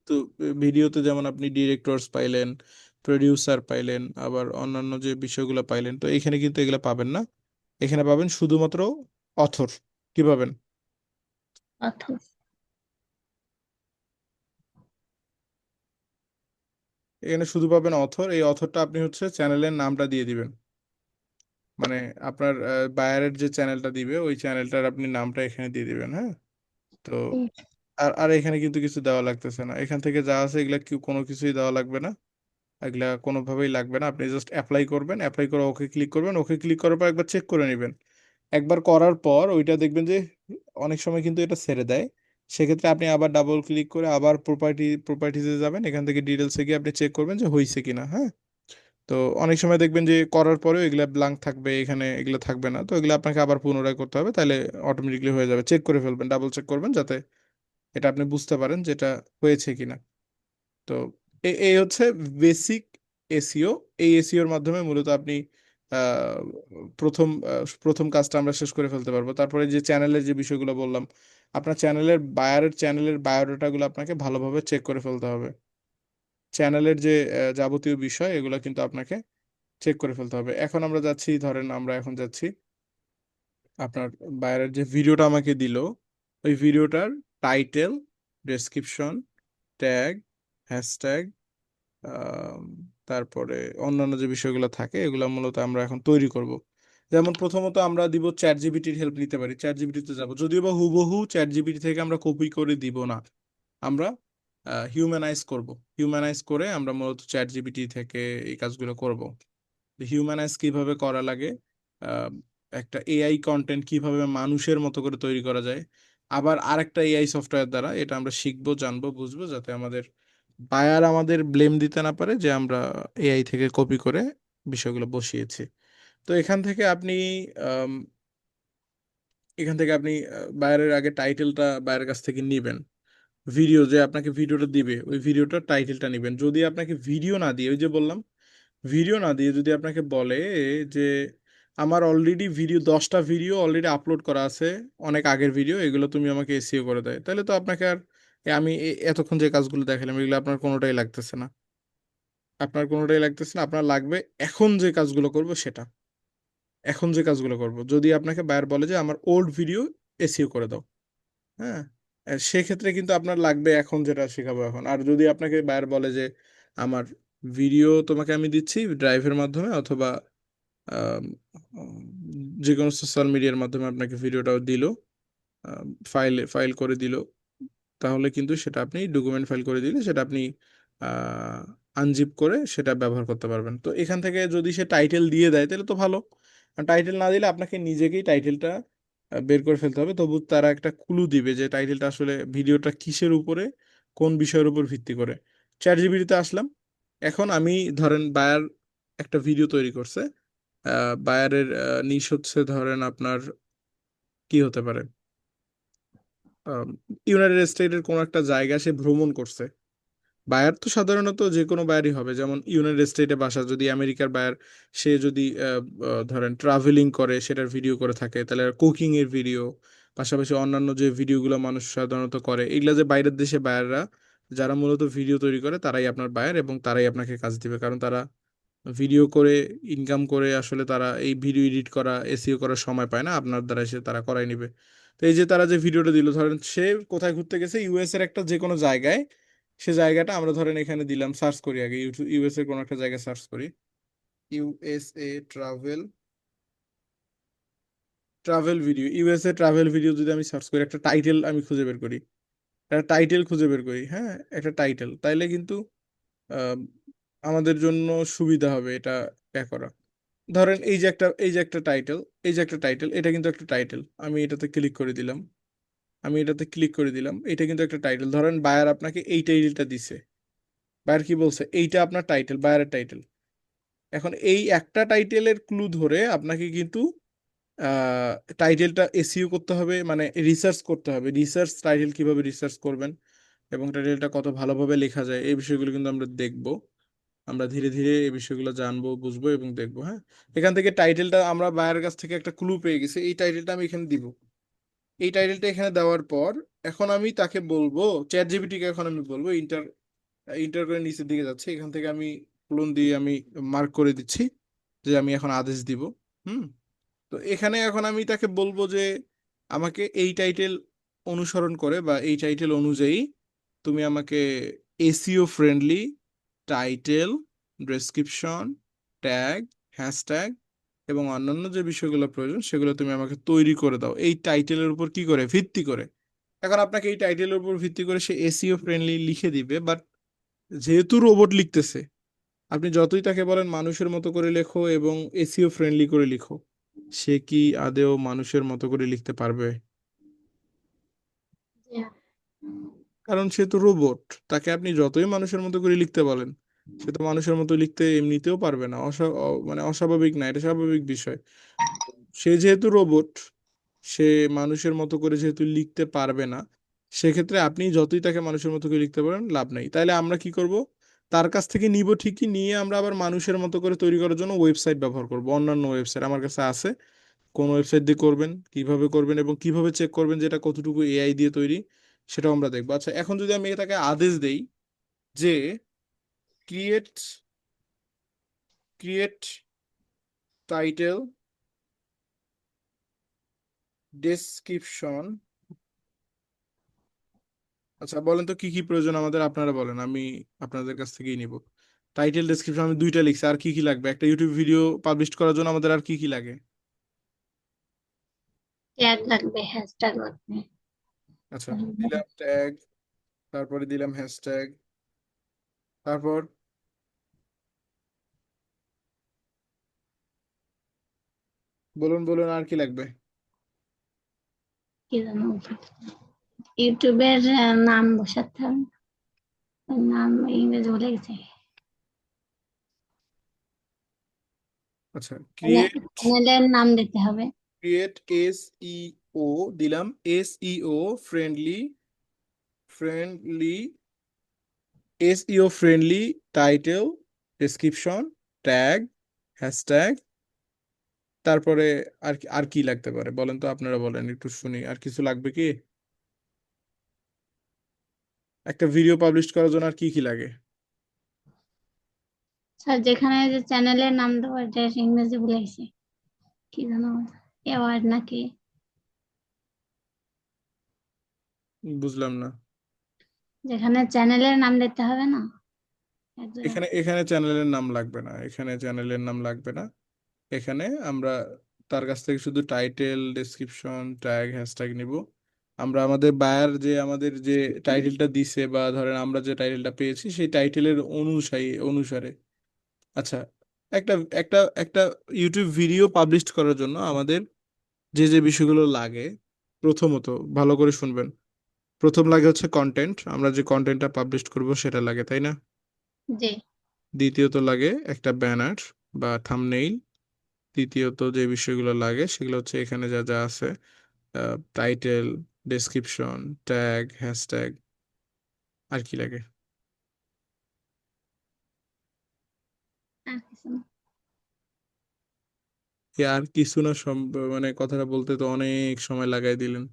তো ভিডিওতে যেমন আপনি ডিরেক্টরস পাইলেন, প্রডিউসার পাইলেন, আবার অন্যান্য যে বিষয়গুলো পাইলেন, তো এখানে কিন্তু এগুলো পাবেন না। এখানে পাবেন শুধুমাত্র অথর। কি পাবেন? অথর। এখানে শুধু পাবেন অথর। এই অথরটা আপনি হচ্ছে চ্যানেলের নামটা দিয়ে দিবেন। মানে আপনার বায়ারের যে চ্যানেলটা দিবে ওই চ্যানেলটার আপনি নামটা এখানে দিয়ে দিবেন। হ্যাঁ, তো আর আর এখানে কিন্তু কিছু দেওয়া লাগতেছে না। এখান থেকে যা আছে এগুলা কোনো কিছুই দেওয়া লাগবে না, এগুলা কোনোভাবেই লাগবে না। আপনি জাস্ট অ্যাপ্লাই করবেন, অ্যাপ্লাই করে ওকে ক্লিক করবেন। ওকে ক্লিক করার পর একবার চেক করে নেবেন। একবার করার পর ওইটা দেখবেন যে অনেক সময় কিন্তু এটা ছেড়ে দেয়। সেক্ষেত্রে আপনি আবার ডাবল ক্লিক করে আবার প্রপার্টিজে যাবেন, এখান থেকে ডিটেলসে গিয়ে আপনি চেক করবেন যে হয়েছে কিনা। হ্যাঁ, তো অনেক সময় দেখবেন যে করার পরেও এগুলা ব্ল্যাঙ্ক থাকবে, এখানে এগুলো থাকবে না, তো এগুলো আপনাকে আবার পুনরায় করতে হবে, তাহলে অটোমেটিকলি হয়ে যাবে। চেক করে ফেলবেন, ডাবল চেক করবেন, যাতে এটা আপনি বুঝতে পারেন যেটা হয়েছে কিনা। তো এই হচ্ছে বেসিক এসইও। এই এসইওর মাধ্যমে মূলত আপনি আহ, প্রথম কাজটা আমরা শেষ করে ফেলতে পারবো। তারপরে যে চ্যানেলের যে বিষয়গুলো বললাম, আপনার চ্যানেলের বায়োডাটাগুলো আপনাকে ভালোভাবে চেক করে ফেলতে হবে। চ্যানেলের যে যাবতীয় বিষয় এগুলো কিন্তু আপনাকে চেক করে ফেলতে হবে। এখন আমরা যাচ্ছি, ধরেন আমরা এখন যাচ্ছি আপনার বাইরের যে ভিডিওটা আমাকে দিল, ওই ভিডিওটার টাইটেল, ডেসক্রিপশন, ট্যাগ, হ্যাশট্যাগ, তারপরে অন্যান্য যে বিষয়গুলো থাকে এগুলো মূলত আমরা এখন তৈরি করব। যেমন প্রথমত আমরা দিব চ্যাট জিপিটির হেল্প নিতে পারি, চ্যাট জিপিটিতে যাব, যদিও বা হুবহু চ্যাট জিপিটি থেকে আমরা কপি করে দিব না। আমরা হিউম্যানাইজ করব। হিউম্যানাইজ করে আমরা মূলত চ্যাট জিপিটি থেকে এই কাজগুলো করব। হিউম্যানাইজ কিভাবে করা লাগে, আহ, একটা এআই কন্টেন্ট কিভাবে মানুষের মতো করে তৈরি করা যায়, আবার আরেকটা এআই সফটওয়্যার দ্বারা, এটা আমরা শিখবো, জানবো, বুঝবো, যাতে আমাদের বায়ার আমাদের ব্লেম দিতে না পারে যে আমরা এআই থেকে কপি করে বিষয়গুলো বসিয়েছি। তো আম, এখান থেকে আপনি বায়ারের আগে টাইটেলটা বায়ারের কাছ থেকে নিবেন। ভিডিও যে আপনাকে ভিডিওটা দিবে ওই ভিডিওটার টাইটেলটা নেবেন। যদি আপনাকে ভিডিও না দিয়ে, ওই যে বললাম ভিডিও না দিয়ে যদি আপনাকে বলে যে আমার অলরেডি ভিডিও 10টা ভিডিও অলরেডি আপলোড করা আছে, অনেক আগের ভিডিও, এগুলো তুমি আমাকে এসইও করে দেয়, তাহলে তো আপনাকে আর আমি এতক্ষণ যে কাজগুলো দেখালাম এগুলো আপনার কোনোটাই লাগতেছে না। আপনার লাগবে এখন যে কাজগুলো করব সেটা। এখন যে কাজগুলো করব, যদি আপনাকে বায়ার বলে যে আমার ওল্ড ভিডিও এসইও করে দাও, হ্যাঁ, সেক্ষেত্রে কিন্তু আপনার লাগবে এখন যেটা শেখাবো এখন। আর যদি আপনাকে বায়ার বলে যে আমার ভিডিও তোমাকে আমি দিচ্ছি ড্রাইভের মাধ্যমে অথবা আম, উম, যে কোনো সোশ্যাল মিডিয়ার মাধ্যমে আপনাকে ভিডিওটাও দিল, ফাইল করে দিল, তাহলে কিন্তু সেটা আপনি ডকুমেন্ট ফাইল করে দিলে সেটা আপনি আনজিপ করে সেটা ব্যবহার করতে পারবেন। তো এখান থেকে যদি সে টাইটেল দিয়ে দেয় তাহলে তো ভালো, আর টাইটেল না দিলে আপনাকে নিজেকেই টাইটেলটা বের করে ফেলতে হবে। তবু তারা একটা ক্লু দিবে যে টাইটেলটা আসলে ভিডিওটা কিসের উপরে, কোন বিষয়ের উপর ভিত্তি করে। চ্যাট জিপিটিতে আসলাম, এখন আমি ধরেন বায়ার একটা ভিডিও তৈরি করছে, বায়ারের নিশ হচ্ছে ধরেন আপনার কি হতে পারে, ইউনাইটেড স্টেটের কোনো একটা জায়গা সে ভ্রমণ করছে। বায়ার তো সাধারণত যে কোনো বায়ারই হবে, যেমন ইউনাইটেড স্টেটে বাসা, যদি আমেরিকার বায়ার সে যদি ধরেন ট্রাভেলিং করে সেটার ভিডিও করে থাকে তাহলে কুকিং এর ভিডিও, পাশাপাশি অন্যান্য যে ভিডিওগুলো মানুষ সাধারণত করে, এগুলা যে বাইরের দেশে বায়াররা যারা মূলত ভিডিও তৈরি করে তারাই আপনার বায়ার এবং তারাই আপনাকে কাজ দিবে, কারণ তারা ভিডিও করে ইনকাম করে আসলে তারা এই ভিডিও এডিট করা এসইও করার সময় পায় না, আপনার দ্বারা এসে তারা করাই নিবে। তো এই যে তারা যে ভিডিওটা দিল, ধরেন সে কোথায় ঘুরতে গেছে, ইউএস এর একটা যে কোনো জায়গায়, সে জায়গাটা আমরা ধরেন এখানে দিলাম, সার্চ করি আগে ইউটিউব ইউএস এর কোনো একটা জায়গা সার্চ করি, USA travel video, USA travel video যদি আমি সার্চ করি, একটা টাইটেল আমি খুঁজে বের করি, একটা টাইটেল খুঁজে বের করি, হ্যাঁ একটা টাইটেল, তাইলে কিন্তু আহ, আমাদের জন্য সুবিধা হবে এটা করা। ধরেন এই যে একটা টাইটেল, এটা কিন্তু একটা টাইটেল, আমি এটাতে ক্লিক করে দিলাম, এটা কিন্তু একটা টাইটেল। ধরেন বায়ার আপনাকে এই টাইটেলটা দিছে, বায়ার কি বলছে এইটা আপনার টাইটেল, বায়ারের টাইটেল। এখন এই একটা টাইটেলের ক্লু ধরে আপনাকে কিন্তু টাইটেলটা এসইও করতে হবে, মানে রিসার্চ করতে হবে, টাইটেল কিভাবে রিসার্চ করবেন এবং টাইটেলটা কত ভালোভাবে লেখা যায় এই বিষয়গুলো কিন্তু আমরা দেখব। আমরা ধীরে ধীরে এই বিষয়গুলো জানবো, বুঝবো এবং দেখবো, হ্যাঁ। এখান থেকে টাইটেলটা আমরা বায়ারের কাছ থেকে একটা ক্লু পেয়ে গেছি, এই টাইটেলটা আমি এখানে দিব। এই টাইটেলটা এখানে দেওয়ার পর এখন আমি তাকে বলবো, চ্যাট জিপিটিকে এখন আমি বলবো ইন্টার ইন্টার করে নিচের দিকে যাচ্ছে, এখান থেকে আমি ক্লোন দিয়ে আমি মার্ক করে দিচ্ছি যে আমি এখন আদেশ দিব। হুম। তো এখানে এখন আমি তাকে বলবো যে আমাকে এই টাইটেল অনুসরণ করে বা এই টাইটেল অনুযায়ী তুমি আমাকে SEO friendly title, description, tag, hashtag এবং অন্যান্য যে বিষয়গুলো প্রয়োজন সেগুলো তুমি আমাকে তৈরি করে দাও এই টাইটেলের উপর কি করে ভিত্তি করে। এখন আপনাকে এই টাইটেলের উপর ভিত্তি করে সে এসইও ফ্রেন্ডলি লিখে দিবে, বাট যেহেতু রোবট লিখতেছে, আপনি যতই তাকে বলেন মানুষের মতো করে লেখো এবং এসইও ফ্রেন্ডলি করে লিখো, সে কি আদেও মানুষের মতো করে লিখতে পারবে? কারণ সে তো রোবট, তাকে আপনি যতই মানুষের মতো করে লিখতে বলেন সে তো মানুষের মতো লিখতে এমনিতেও পারবে না, মানে অস্বাভাবিক না, এটা স্বাভাবিক বিষয়। সে যেহেতু রোবট, সে মানুষের মতো করে যেহেতু লিখতে পারবে না, সেক্ষেত্রে আপনি যতই তাকে মানুষের মতো করে লিখতে পারেন লাভ নাই। তাইলে আমরা কি করব, তার কাছ থেকে নিব ঠিকই, নিয়ে আমরা আবার মানুষের মতো করে তৈরি করার জন্য ওয়েবসাইট ব্যবহার করব, অন্যান্য ওয়েবসাইট আমার কাছে আছে। কোন ওয়েবসাইট দিয়ে করবেন, কিভাবে করবেন এবং কিভাবে চেক করবেন যেটা কতটুকু এআই দিয়ে তৈরি, সেটাও আমরা দেখবো। আচ্ছা, এখন যদি আমি তাকে আদেশ দেই যে ক্রিয়েট ক্রিয়েট টাইটেল, ডেসক্রিপশন, আচ্ছা বলেন তো কি কি প্রয়োজন আমাদের, আপনারা বলেন, আমি আপনাদের কাছ থেকেই নিব। টাইটেল, ডেসক্রিপশন আমি 2টা লিখছি, আর কি কি লাগবে একটা ইউটিউব ভিডিও পাবলিশ করার জন্য আমাদের আর কি কি লাগে? ট্যাগ লাগবে, হ্যাশট্যাগ লাগবে। আচ্ছা, দিলাম ট্যাগ, তারপরে দিলাম হ্যাশট্যাগ, তারপর বলুন বলুন আর কি লাগবে? কি জানো, ইউটিউবের নাম বসাতে হবে, ওই নাম ইংরেজি ভুলে গেছে। আচ্ছা, ক্রিয়েট চ্যানেলের নাম দিতে হবে। এসইও দিলাম, SEO friendly friendly SEO friendly title, description, tag, hashtag, তারপরে আর কি লাগতে পারে বলেন তো, আপনারা বলেন একটু শুনি, আর কিছু লাগবে কি? একটা ভিডিও পাবলিশ করার জন্য আর কি কি লাগে? স্যার যেখানে যে চ্যানেলের নাম দেবো এটা ইংরেজি ভুলে গেছি, কি জানো অ্যাওয়ার্ড নাকি, বুঝলাম না। যেখানে চ্যানেলের নাম দিতে হবে না একজন। এখানে এখানে চ্যানেলের নাম লাগবে না, এখানে চ্যানেলের নাম লাগবে না। এখানে আমরা তার কাছ থেকে শুধু টাইটেল, ডেসক্রিপশন, ট্যাগ, হ্যাশট্যাগ নিব। আমরা আমাদের বায়ার যে আমাদের যে টাইটেলটা দিছে, বা ধরেন আমরা যে টাইটেলটা পেয়েছি সেই টাইটেলের অনুসারে। আচ্ছা, একটা একটা একটা ইউটিউব ভিডিও পাবলিশ করার জন্য আমাদের যে যে বিষয়গুলো লাগে, প্রথমত ভালো করে শুনবেন। প্রথম লাগে হচ্ছে কন্টেন্ট, আমরা যে কন্টেন্টটা পাবলিশ করব সেটা লাগে, তাই না? জি। দ্বিতীয়ত লাগে একটা ব্যানার বা থাম্বনেইল। তৃতীয়ত যে বিষয়গুলো লাগে সেগুলো হচ্ছে এখানে যা যা আছে, টাইটেল, ডেসক্রিপশন, ট্যাগ, হ্যাশট্যাগ। আর কি লাগে? আর কিছু না। আর কিছু না, মানে কথাটা বলতে তো অনেক সময় লাগাই দিলেন।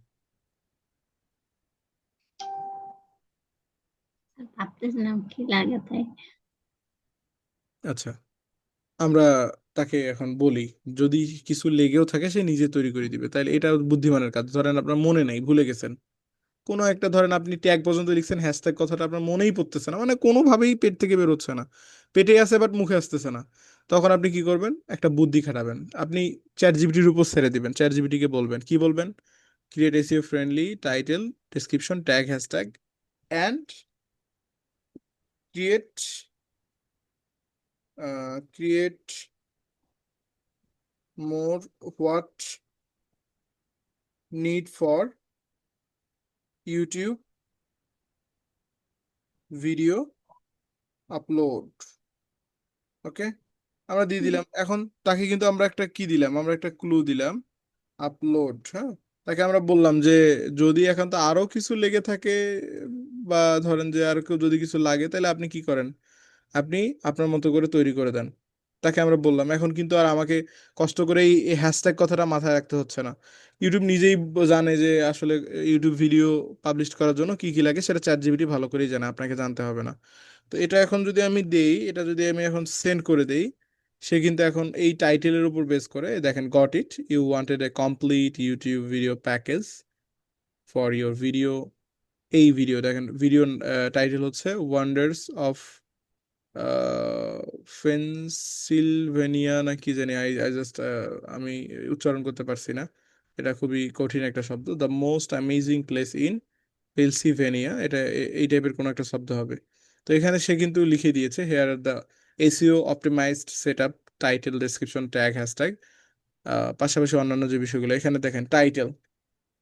স্যার ভাবতেছিলাম কি লাগে তাই। আচ্ছা, আমরা তাকে এখন বলি, যদি কিছু লেগেও থাকে সে নিজে তৈরি করে দিবে, তাহলে এটা বুদ্ধিমানের কাজ। ধরেন আপনার মনে নেই, ভুলে গেছেন কোনো একটা, ধরেন আপনি ট্যাগ পর্যন্ত লিখছেন, হ্যাশট্যাগ কথাটা আপনার মনেই পড়তেছে না, মানে কোনোভাবেই পেট থেকে বেরোচ্ছে না, পেটে আছে বাট মুখে আসতেছে না। তখন আপনি কি করবেন? একটা বুদ্ধি খাটাবেন, আপনি চ্যাট জিপিটির উপর ছেড়ে দিবেন। চ্যাট জিপিটিকে বলবেন, কি বলবেন? Create SEO friendly title, description, tag, hashtag and create create more what need for YouTube video upload. Okay, আমরা দিয়ে দিলাম। এখন তাকে কিন্তু আমরা একটা কি দিলাম, আমরা একটা ক্লু দিলাম, আপলোড। হ্যাঁ, তাকে আমরা বললাম যে যদি এখন তো আরো কিছু লেগে থাকে, বা ধরেন যে আর কেউ যদি কিছু লাগে, তাহলে আপনি কি করেন? আপনি আপনার মতো করে তৈরি করে দেন। তাকে আমরা বললাম, এখন কিন্তু আর আমাকে কষ্ট করে এই হ্যাশট্যাগ কথাটা মাথায় রাখতে হচ্ছে না। ইউটিউব নিজেই জানে যে আসলে ইউটিউব ভিডিও পাবলিশ করার জন্য কি কি লাগে, সেটা চ্যাট জিপিটি ভালো করেই জানে, আপনাকে জানতে হবে না। তো এটা এখন যদি আমি দেই, এটা যদি আমি এখন সেন্ড করে দেই, সে কিন্তু এখন এই টাইটেলের উপর বেস করে, দেখেন, got it, you wanted a complete YouTube video package for your video. এই ভিডিও দেখেন, ভিডিও টাইটেল হচ্ছে ওয়ান্ডার্স অফ পেনসিলভেনিয়া না কি জানি, আই আই জাস্ট আমি উচ্চারণ করতে পারছি না, এটা খুবই কঠিন একটা শব্দ। The most amazing place in Pennsylvania, এটা এই টাইপের কোনো একটা শব্দ হবে। তো এখানে সে কিন্তু লিখে দিয়েছে, here are the SEO optimised set up, title, description, tag, hashtag, পাশাপাশি অন্যান্য যে বিষয়গুলো। এখানে দেখেন টাইটেল,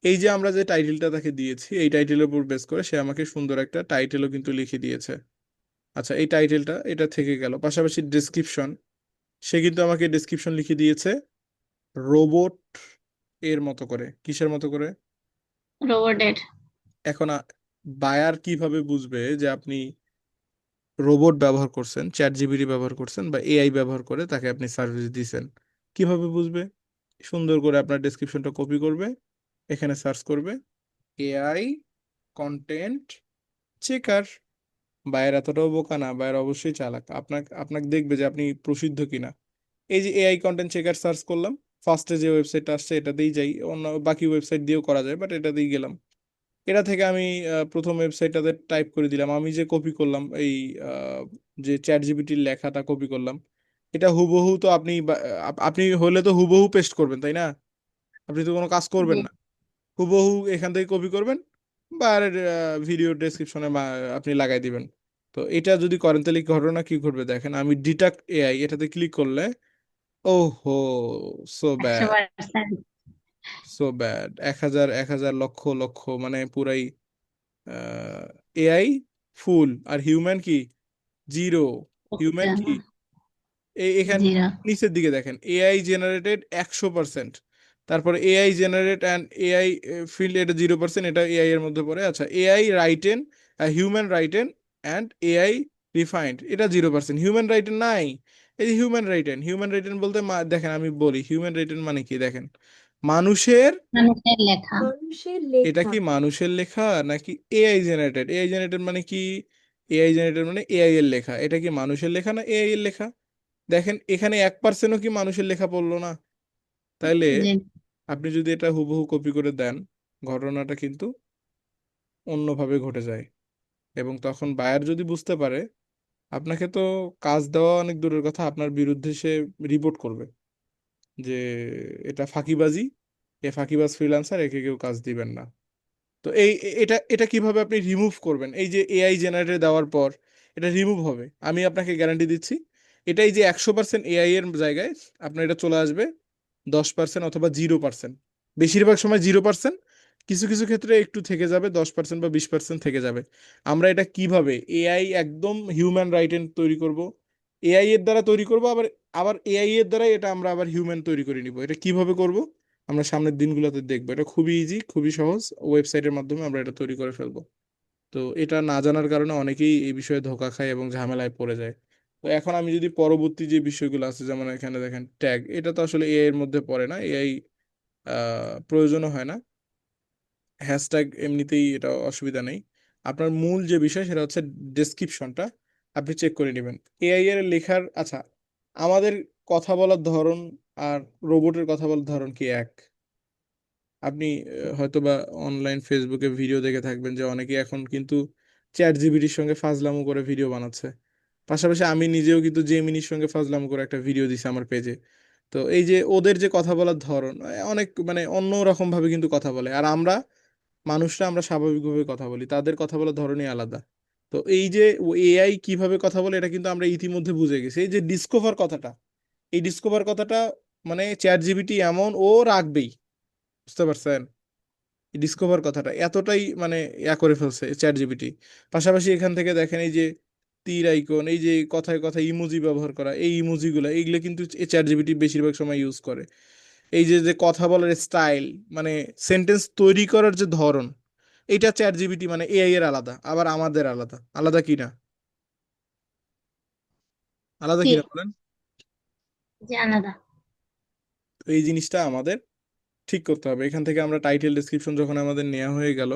এই যে আমরা যে টাইটেলটা তাকে দিয়েছি, এই টাইটেলের উপর বেস করে সে আমাকে সুন্দর একটা টাইটেলও কিন্তু লিখে দিয়েছে। আচ্ছা, এই টাইটেলটা এটা থেকে গেল। পাশাপাশি ডেসক্রিপশন, সে কিন্তু আমাকে ডেসক্রিপশন লিখে দিয়েছে রোবট এর মতো করে। কিসের মতো করে? রোবটের। এখন বায়ার কিভাবে বুঝবে যে আপনি রোবট ব্যবহার করছেন, চ্যাট জিপিটি ব্যবহার করছেন, বা এআই ব্যবহার করে তাকে আপনি সার্ভিস দিছেন? কিভাবে বুঝবে? সুন্দর করে আপনার ডেসক্রিপশনটা কপি করবে, এখানে সার্চ করবে এআই কন্টেন্ট চেকার। বায়ের এতটাও বোকা না, বায়ের অবশ্যই চালাক। আপনাকে আপনাকে দেখবে যে আপনি প্রসিদ্ধ কিনা। এই যে এআই কন্টেন্ট চেকার সার্চ করলাম, ফার্স্টে যে ওয়েবসাইটটা আসছে এটাতেই যাই, অন্য বাকি ওয়েবসাইট দিয়েও করা যায়, বাট এটাতেই গেলাম। এটা থেকে আমি প্রথম ওয়েবসাইটটাতে টাইপ করে দিলাম, আমি যে কপি করলাম এই আহ, যে চ্যাট জিপিটির লেখাটা কপি করলাম, এটা হুবহু তো আপনি আপনি হলে তো হুবহু পেস্ট করবেন, তাই না? আপনি তো কোনো কাজ করবেন জি। না, হুবহু এখান থেকে কপি করবেন, বা ভিডিও ডেসক্রিপশনে আপনি লাগাই দিবেন। তো এটা যদি করেন তাহলে ঘটনা কি ঘটবে দেখেন, আমি ডিটাক্ট এআই এটাতে ক্লিক করলে, ওহো, so bad, 100%। So bad, 1,000 1,000 lakh lakh, মানে পুরাই এআই ফুল, আর হিউম্যান কি? জিরো। হিউম্যান কি? এখান জিরো। নিচের দিকে দেখেন, এআই জেনারেটেড 100%, তারপরে AI generate and AI field, এটা 0%, এটা এআই এর মধ্যে পড়ে। আচ্ছা, AI written, human written and AI refined, এটা 0%। হিউম্যান রাইটেন নাই। এই যে হিউম্যান রাইটেন বলতে দেখেন আমি বলি হিউম্যান রাইটেন মানে কি দেখেন, মানুষের, মানুষের লেখা। মানুষের এটা লেখা। কি মানুষের লেখা নাকি এআই জেনারেটেড? এআই জেনারেটেড মানে কি? এআই জেনারেটেড মানে এআই এর লেখা। এটা কি মানুষের লেখা না এআই এর লেখা? দেখেন এখানে 1%ও কি মানুষের লেখা পড়লো না? তাইলে যে আপনি যদি এটা হুবহু কপি করে দেন, ঘটনাটা কিন্তু অন্যভাবে ঘটে যায়। এবং তখন বায়ার যদি বুঝতে পারে, আপনাকে তো কাজ দেওয়া অনেক দূরের কথা, আপনার বিরুদ্ধে সে রিপোর্ট করবে যে এটা ফাঁকিবাজি, এ ফাঁকিবাজ ফ্রিল্যান্সার, একে কেউ কাজ দিবেন না। তো এটা এটা কিভাবে আপনি রিমুভ করবেন? এই যে এআই জেনারেটর দেওয়ার পর এটা রিমুভ হবে, আমি আপনাকে গ্যারান্টি দিচ্ছি। এটাই যে 100% এআই এর জায়গায় আপনার এটা চলে আসবে 10% অথবা 0%। বেশিরভাগ সময় 0%, কিছু কিছু ক্ষেত্রে একটু থেকে যাবে 10% বা 20% থেকে যাবে। আমরা এটা কিভাবে এআই একদম হিউম্যান রাইটেন তৈরি করব, এআই এর দ্বারা তৈরি করব, আবার আবার এআই এর দ্বারা এটা আমরা আবার হিউম্যান তৈরি করে নিব। এটা কিভাবে করব আমরা সামনের দিনগুলোতে দেখবো। এটা খুবই ইজি, খুবই সহজ, ওয়েবসাইটের মাধ্যমে আমরা এটা তৈরি করে ফেলবো। তো এটা না জানার কারণে অনেকেই এই বিষয়ে ধোঁকা খায় এবং ঝামেলায় পড়ে যায়। তো এখন আমি যদি পরবর্তী যে বিষয়গুলো আছে, যেমন এখানে দেখেন ট্যাগ, এটা তো আসলে এআই এর মধ্যে পড়ে না, এআই প্রয়োজনও হয় না। হ্যাশট্যাগ এমনিতেই এটা অসুবিধা নেই। আপনার মূল যে বিষয় সেটা হচ্ছে ডেসক্রিপশনটা আপনি চেক করে নেবেন এআই এর লেখার। আচ্ছা, আমাদের কথা বলার ধরন আর রোবটের কথা বলার ধরন কি এক? আপনি হয়তোবা অনলাইন ফেসবুকে ভিডিও দেখে থাকবেন যে অনেকে এখন কিন্তু চ্যাট জিপিটির সঙ্গে ফাজলামো করে ভিডিও বানাচ্ছে। পাশাপাশি আমি নিজেও কিন্তু জেমিনির সঙ্গে ফাজলামো করে একটা ভিডিও দিছি আমার পেজে। তো এই যে ওদের যে কথা বলার ধরন, অনেক মানে অন্য রকম ভাবে কিন্তু কথা বলে, আর আমরা মানুষরা আমরা স্বাভাবিকভাবে কথা বলি, তাদের কথা বলার ধরনই আলাদা। তো এই যে এআই কিভাবে কথা বলে এটা কিন্তু আমরা ইতিমধ্যে বুঝে গেছি। এই যে ডিসকভার কথাটা, এই ডিসকভার কথাটা মানে চ্যাট জিপিটি এমন ও রাখবেই, বুঝতে পারছেন? ডিসকভার কথাটা এতটাই মানে করে ফেলছে চ্যাট জিপিটি। পাশাপাশি এখান থেকে দেখেন এই যে তীর আইকন, এই যে কথায় কথায় ইমোজি ব্যবহার করা, এই ইমোজিগুলো এইগুলো কিন্তু চ্যাট জিপিটি বেশিরভাগ সময় ইউজ করে। এই যে যে কথা বলার স্টাইল, মানে সেন্টেন্স তৈরি করার যে ধরন, এইটা চ্যাট জিপিটি মানে এআই এর আলাদা, আবার আমাদের আলাদা। আলাদা কি না? আলাদা জি, কিনা বলেন? জি আলাদা। তো এই জিনিসটা আমাদের ঠিক করতে হবে। এখান থেকে আমরা টাইটেল ডেসক্রিপশন যখন আমাদের নেওয়া হয়ে গেল,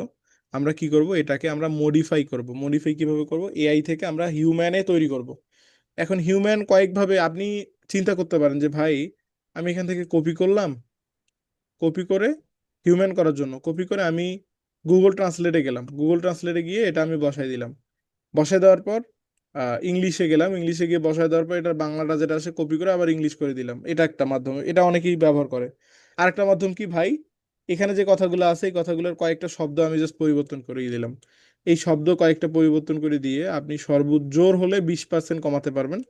আমরা কি করব, এটাকে আমরা মডিফাই করব। মডিফাই কিভাবে করব? এআই থেকে আমরা হিউম্যানে তৈরি করব। এখন হিউম্যান কয়েকভাবে আপনি চিন্তা করতে পারেন যে ভাই, আমি এখান থেকে কপি করলাম, কপি করে হিউম্যান করার জন্য কপি করে আমি গুগল ট্রান্সলেটে গেলাম, গুগল ট্রান্সলেটে গিয়ে এটা আমি বসাই দিলাম। বসায় দেওয়ার পর ইংলিশে গেলাম, ইংলিশে গিয়ে বসায় দেওয়ার পর এটার বাংলাটা যেটা আছে কপি করে আবার ইংলিশ করে দিলাম। এটা একটা মাধ্যম, এটা অনেকেই ব্যবহার করে। আরেকটা মাধ্যম কি ভাই, এখানে যে কথাগুলো আছে এই কথাগুলোর কয়েকটা শব্দ আমি জাস্ট পরিবর্তন করে দিলাম। এই শব্দ কয়েকটা পরিবর্তন করে দিয়ে আপনি সর্বোচ্চ জোর হলে 20% কমাতে পারবেন।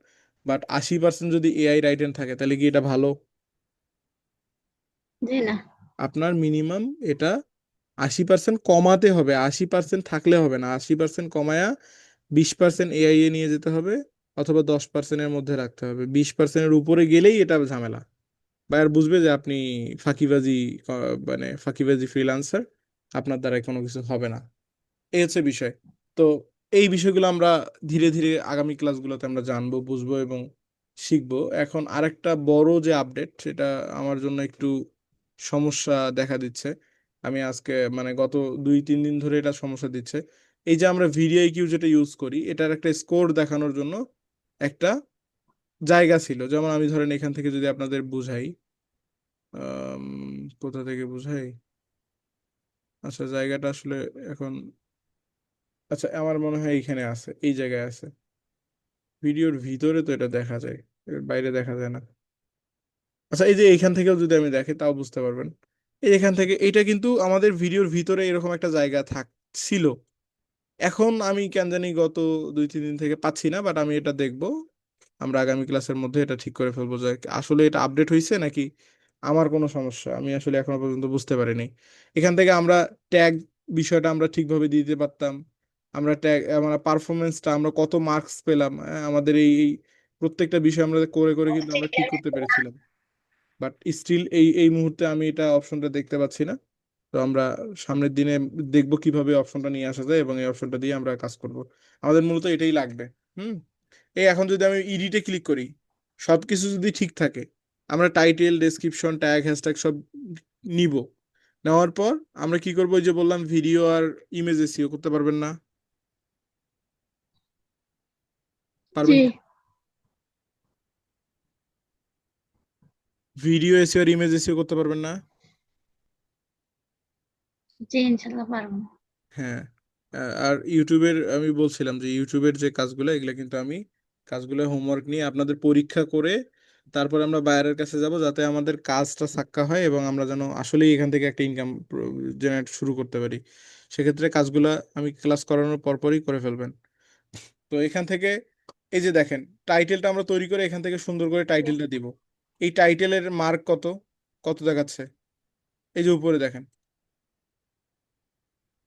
বাট 80% যদি এআই রাইটেন থাকে তাহলে কি এটা ভালো? জি না। আপনার মিনিমাম এটা 80% কমাতে হবে, 80% থাকলে হবে না, 80% কমায়া 20% এআই এ নিয়ে যেতে হবে, অথবা 10%-এর মধ্যে রাখতে হবে। 20%-এর উপরে গেলেই এটা ঝামেলা। বায়ার বুঝবে যে আপনি ফাঁকিবাজি, মানে ফাঁকিবাজি ফ্রিল্যান্সার, আপনার দ্বারা কোনো কিছু হবে না। এই হচ্ছে বিষয়। তো এই বিষয়গুলো আমরা ধীরে ধীরে আগামী ক্লাসগুলোতে আমরা জানবো, বুঝবো এবং শিখবো। এখন আরেকটা বড় যে আপডেট, সেটা আমার জন্য একটু সমস্যা দেখা দিচ্ছে। আমি আজকে মানে গত 2-3 দিন ধরে এটা সমস্যা দিচ্ছে। এই যে আমরা ভিডিআইকিউ যেটা ইউজ করি, এটার একটা স্কোর দেখানোর জন্য একটা জায়গা ছিল। যেমন আমি ধরেন এখান থেকে যদি আপনাদের বুঝাই, আম, কোথা থেকে বুঝাই, আচ্ছা জায়গাটা আসলে এখন, আচ্ছা আমার মনে হয় এইখানে আছে, এই জায়গায় আছে। ভিডিওর ভিতরে তো এটা দেখা যায়, এর বাইরে দেখা যায় না। আচ্ছা এই যে এইখান থেকেও যদি আমি দেখি তাও বুঝতে পারবেন। এই এখান থেকে এটা কিন্তু আমাদের ভিডিওর ভিতরে এরকম একটা জায়গা ছিল। এখন আমি কেন জানি গত 2-3 দিন থেকে পাচ্ছি না, বাট আমি এটা দেখবো। আমরা আগামী ক্লাসের মধ্যে এটা ঠিক করে ফেলবো যে আসলে এটা আপডেট হয়েছে নাকি আমার কোনো সমস্যা, আমি আসলে এখনো পর্যন্ত বুঝতে পারিনি। এখান থেকে আমরা ট্যাগ বিষয়টা আমরা ঠিকভাবে দিতে পারতাম। আমরা ট্যাগ, আমরা পারফরমেন্সটা, আমরা কত মার্কস পেলাম, আমাদের এই এই প্রত্যেকটা বিষয় আমরা করে করে কিন্তু আমরা ঠিক করতে পেরেছিলাম। বাট স্টিল এই মুহূর্তে আমি এটা অপশনটা দেখতে পাচ্ছি না। তো আমরা সামনের দিনে দেখবো কিভাবে অপশনটা নিয়ে আসা যায় এবং এই অপশনটা দিয়ে আমরা কাজ করব। আমাদের মূলত এটাই লাগবে। হুম। এই এখন যদি আমি এডিটে ক্লিক করি, সবকিছু যদি ঠিক থাকে, আমরা টাইটেল, ডেসক্রিপশন, ট্যাগ, হ্যাশট্যাগ সব নিব। নেওয়ার পর আমরা কি করবো, ওই যে বললাম ভিডিও আর ইমেজ এসইও করতে পারবেন না? জি পারবেন কি? ভিডিও এসইও আর ইমেজ এসইও করতে পারবেন না? জি ইনশাল্লাহ পারবো। হ্যাঁ। আর ইউটিউবের আমি বলছিলাম যে ইউটিউবের যে কাজগুলো, এগুলো কিন্তু আমি কাজগুলো হোমওয়ার্ক নিয়ে আপনাদের পরীক্ষা করে তারপর আমরা বায়ারের কাছে যাব, যাতে আমাদের কাজটা সাক্কা হয় এবং আমরা যেন আসলেই এখান থেকে একটা ইনকাম জেনারেট শুরু করতে পারি। সেক্ষেত্রে কাজগুলো আমি ক্লাস করানোর পরপরই করে ফেলবেন। তো এখান থেকে এই যে দেখেন, টাইটেলটা আমরা তৈরি করে এখান থেকে সুন্দর করে টাইটেলটা দিব। এই টাইটেলের মার্ক কত, কত দেখাচ্ছে? এই যে উপরে দেখেন,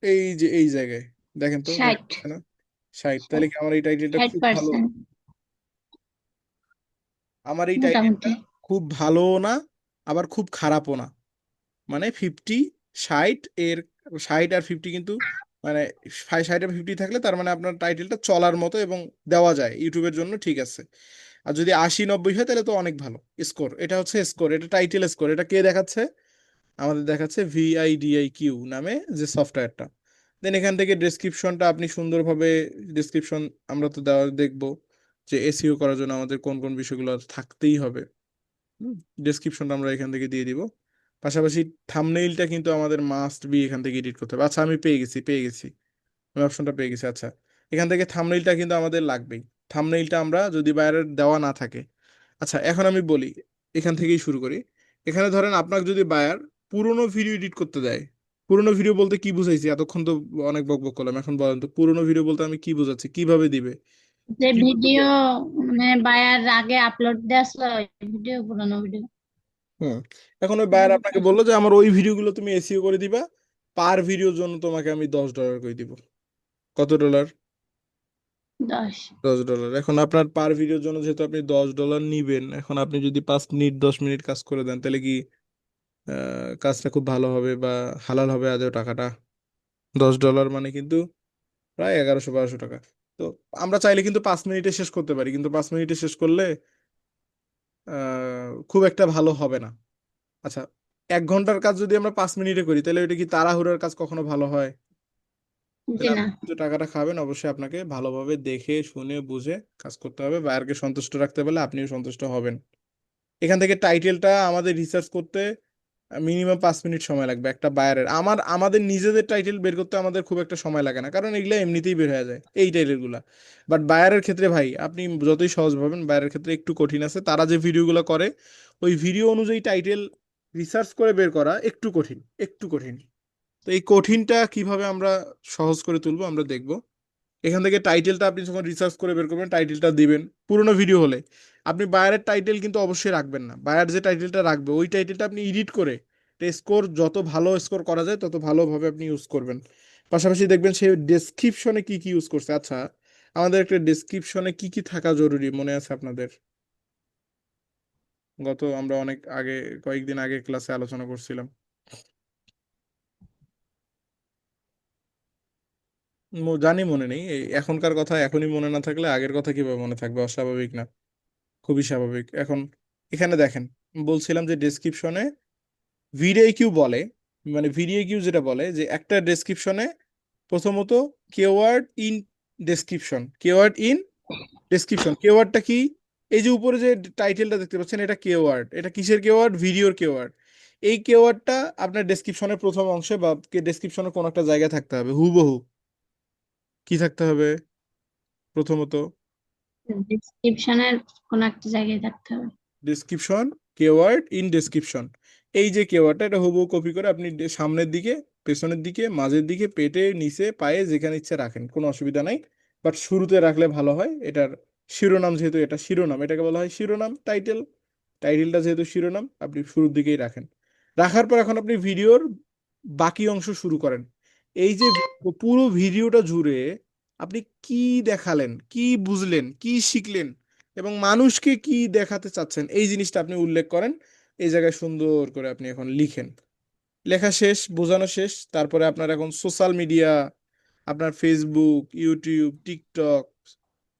এই যে এই জায়গায় দেখেন তো, দেখা 60। যাচ্ছে না? 60। তাহলে কি আমার এই টাইটেলটা খুব ভালো? 60%। আমার এই টাইটেলটা মোটামুটি। খুব ভালোও না, আবার খুব খারাপও না। মানে 50, 60 এর, 60 আর 50 কিন্তু, মানে 60 আর 50 থাকলে তার মানে আপনার টাইটেলটা চলার মতো এবং দেওয়া যায় ইউটিউবের জন্য, ঠিক আছে। আর যদি 80, 90 হয় তাহলে তো অনেক ভালো স্কোর। এটা হচ্ছে স্কোর, এটা টাইটেল স্কোর। এটা কে দেখাচ্ছে? আমাদের দেখাচ্ছে VIDIQ নামে যে সফটওয়্যারটা। দেন এখান থেকে ডেসক্রিপশনটা আপনি সুন্দরভাবে, ডেসক্রিপশন আমরা তো দেওয়া দেখবো যে এসইও করার জন্য আমাদের কোন কোন বিষয়গুলো থাকতেই হবে। ডেসক্রিপশনটা আমরা এখান থেকে দিয়ে দিব। পাশাপাশি থাম্বনেইলটা কিন্তু আমাদের মাস্ট বি এখান থেকে এডিট করতে হবে। আচ্ছা আমি পেয়ে গেছি, আমি অপশনটা পেয়ে গেছি। আচ্ছা, এখান থেকে থাম্বনেইলটা কিন্তু আমাদের লাগবেই। থাম্বনেইলটা আমরা যদি বাইরের দেওয়া না থাকে, আচ্ছা এখন আমি বলি, এখান থেকেই শুরু করি। এখানে ধরেন আপনাকে যদি বায়ার পুরোনো ভিডিও এডিট করতে দেয়, পুরোনো ভিডিও বলতে কি বুঝাইছি? এতক্ষণ তো অনেক বকবক করলাম, এখন বলেন তো পুরোনো ভিডিও বলতে আমি কি বুঝাচ্ছি, কিভাবে দিবে? যে কিভাবে ভিডিও দেবে? মানে বায়ার আগে আপলোড দেওয়া ছিল, ওই ভিডিও, পুরানো ভিডিও। হুম। এখন ওই বায়ার আপনাকে বললো যে আমার ওই ভিডিওগুলো তুমি এসইও করে দিবা, পার ভিডিওর জন্য তোমাকে আমি $10 করে দিব। কত ডলার? 10। $10। এখন আপনার পার ভিডিওর জন্য যেহেতু আপনি $10 নিবেন, এখন আপনি যদি 5 মিনিট 10 মিনিট কাজ করে দেন, তাহলে কি কাজটা খুব ভালো হবে বা হালাল হবে আদৌ টাকাটা? $10 মানে কিন্তু প্রায় 1100-1200 টাকা। তো আমরা চাইলে কিন্তু 5 মিনিটে শেষ করতে পারি, কিন্তু 5 মিনিটে শেষ করলে খুব একটা ভালো হবে না। আচ্ছা, 1 ঘন্টার কাজ যদি আমরা 5 মিনিটে করি, তাহলে ওইটা কি তাড়াহুড়োর কাজ কখনো ভালো হয়? জি তাহলে না। আপনি যে টাকাটা খাবেন, অবশ্যই আপনাকে ভালোভাবে দেখে শুনে বুঝে কাজ করতে হবে। বায়ারকে সন্তুষ্ট রাখতে পারলে আপনিও সন্তুষ্ট হবেন। এখান থেকে টাইটেলটা আমাদের রিসার্চ করতে মিনিমাম 5 মিনিট সময় লাগবে একটা বায়ারের। আমাদের নিজেদের টাইটেল বের করতে আমাদের খুব একটা সময় লাগে না, কারণ এগুলো এমনিতেই বের হয়ে যায় এই টাইটেলগুলা। বাট বায়ারের ক্ষেত্রে ভাই, আপনি যতই সহজ ভাবেন, বায়ারের ক্ষেত্রে একটু কঠিন আছে। তারা যে ভিডিওগুলো করে, ওই ভিডিও অনুযায়ী টাইটেল রিসার্চ করে বের করা একটু কঠিন, একটু কঠিন। তো এই কঠিনটা কিভাবে আমরা সহজ করে তুলবো আমরা দেখব। এখান থেকে টাইটেলটা আপনি যখন রিসার্চ করে বের করবেন, টাইটেলটা দিবেন। পুরোনো ভিডিও হলে আপনি বায়ারের টাইটেল কিন্তু অবশ্যই রাখবেন না। বায়ার যে টাইটেলটা রাখবে, ওই টাইটেলটা আপনি এডিট করে স্কোর, যত ভালো স্কোর করা যায় তত ভালোভাবে আপনি ইউজ করবেন। পাশাপাশি দেখবেন সে ডেসক্রিপশনে কি কি ইউজ করছে। আচ্ছা, আমাদের একটা ডেসক্রিপশনে কি কি থাকা জরুরি মনে আছে আপনাদের? আমরা অনেক আগে, কয়েকদিন আগে ক্লাসে আলোচনা করছিলাম। জানি মনে নেই। এখনকার কথা এখনই মনে না থাকলে আগের কথা কিভাবে মনে থাকবে? অস্বাভাবিক না? খুবই স্বাভাবিক। এখন এখানে দেখেন, বলছিলাম যে ডেসক্রিপশনে ভিডিও বলে, মানে ভিডিও যেটা বলে যে একটা ডেসক্রিপশনে প্রথমত keyword in description, keyword in description. কেওয়ার্ডটা কি? এই যে উপরে যে টাইটেলটা দেখতে পাচ্ছেন, এটা কেওয়ার্ড। এটা কিসের কেওয়ার্ড? ভিডিওর কেওয়ার্ড। এই কেওয়ার্ডটা আপনার ডেসক্রিপশনের প্রথম অংশে বা ডেসক্রিপশনের কোনো একটা জায়গায় থাকতে হবে হুবহু। কি থাকতে হবে প্রথমত? ডিসক্রিপশনের কোন একটা জায়গায় থাকতে হবে। Description, keyword in description. এই যে কেওয়ার্ডটা, এটা হুবহু কপি করে আপনি সামনের দিকে, পেছনের দিকে, মাঝের দিকে, পেটে, নিচে, পায়ে, যেখানে ইচ্ছে রাখেন, কোনো অসুবিধা নাই। বাট শুরুতে রাখলে ভালো হয়। এটার শিরোনাম, যেহেতু এটা শিরোনাম, এটাকে বলা হয় শিরোনাম। টাইটেলটা যেহেতু শিরোনাম, আপনি শুরুর দিকেই রাখেন। রাখার পর এখন আপনি ভিডিওর বাকি অংশ শুরু করেন। এই যে পুরো ভিডিওটা জুড়ে আপনি কি দেখালেন, কি বুঝলেন, কি শিখলেন এবং মানুষকে কি দেখাতে চাচ্ছেন, এই জিনিসটা আপনি উল্লেখ করেন। এই জায়গায় সুন্দর করে আপনি এখন লিখেন। লেখা শেষ, বোঝানো শেষ, তারপরে আপনার এখন সোশ্যাল মিডিয়া, আপনার ফেসবুক, ইউটিউব, টিকটক,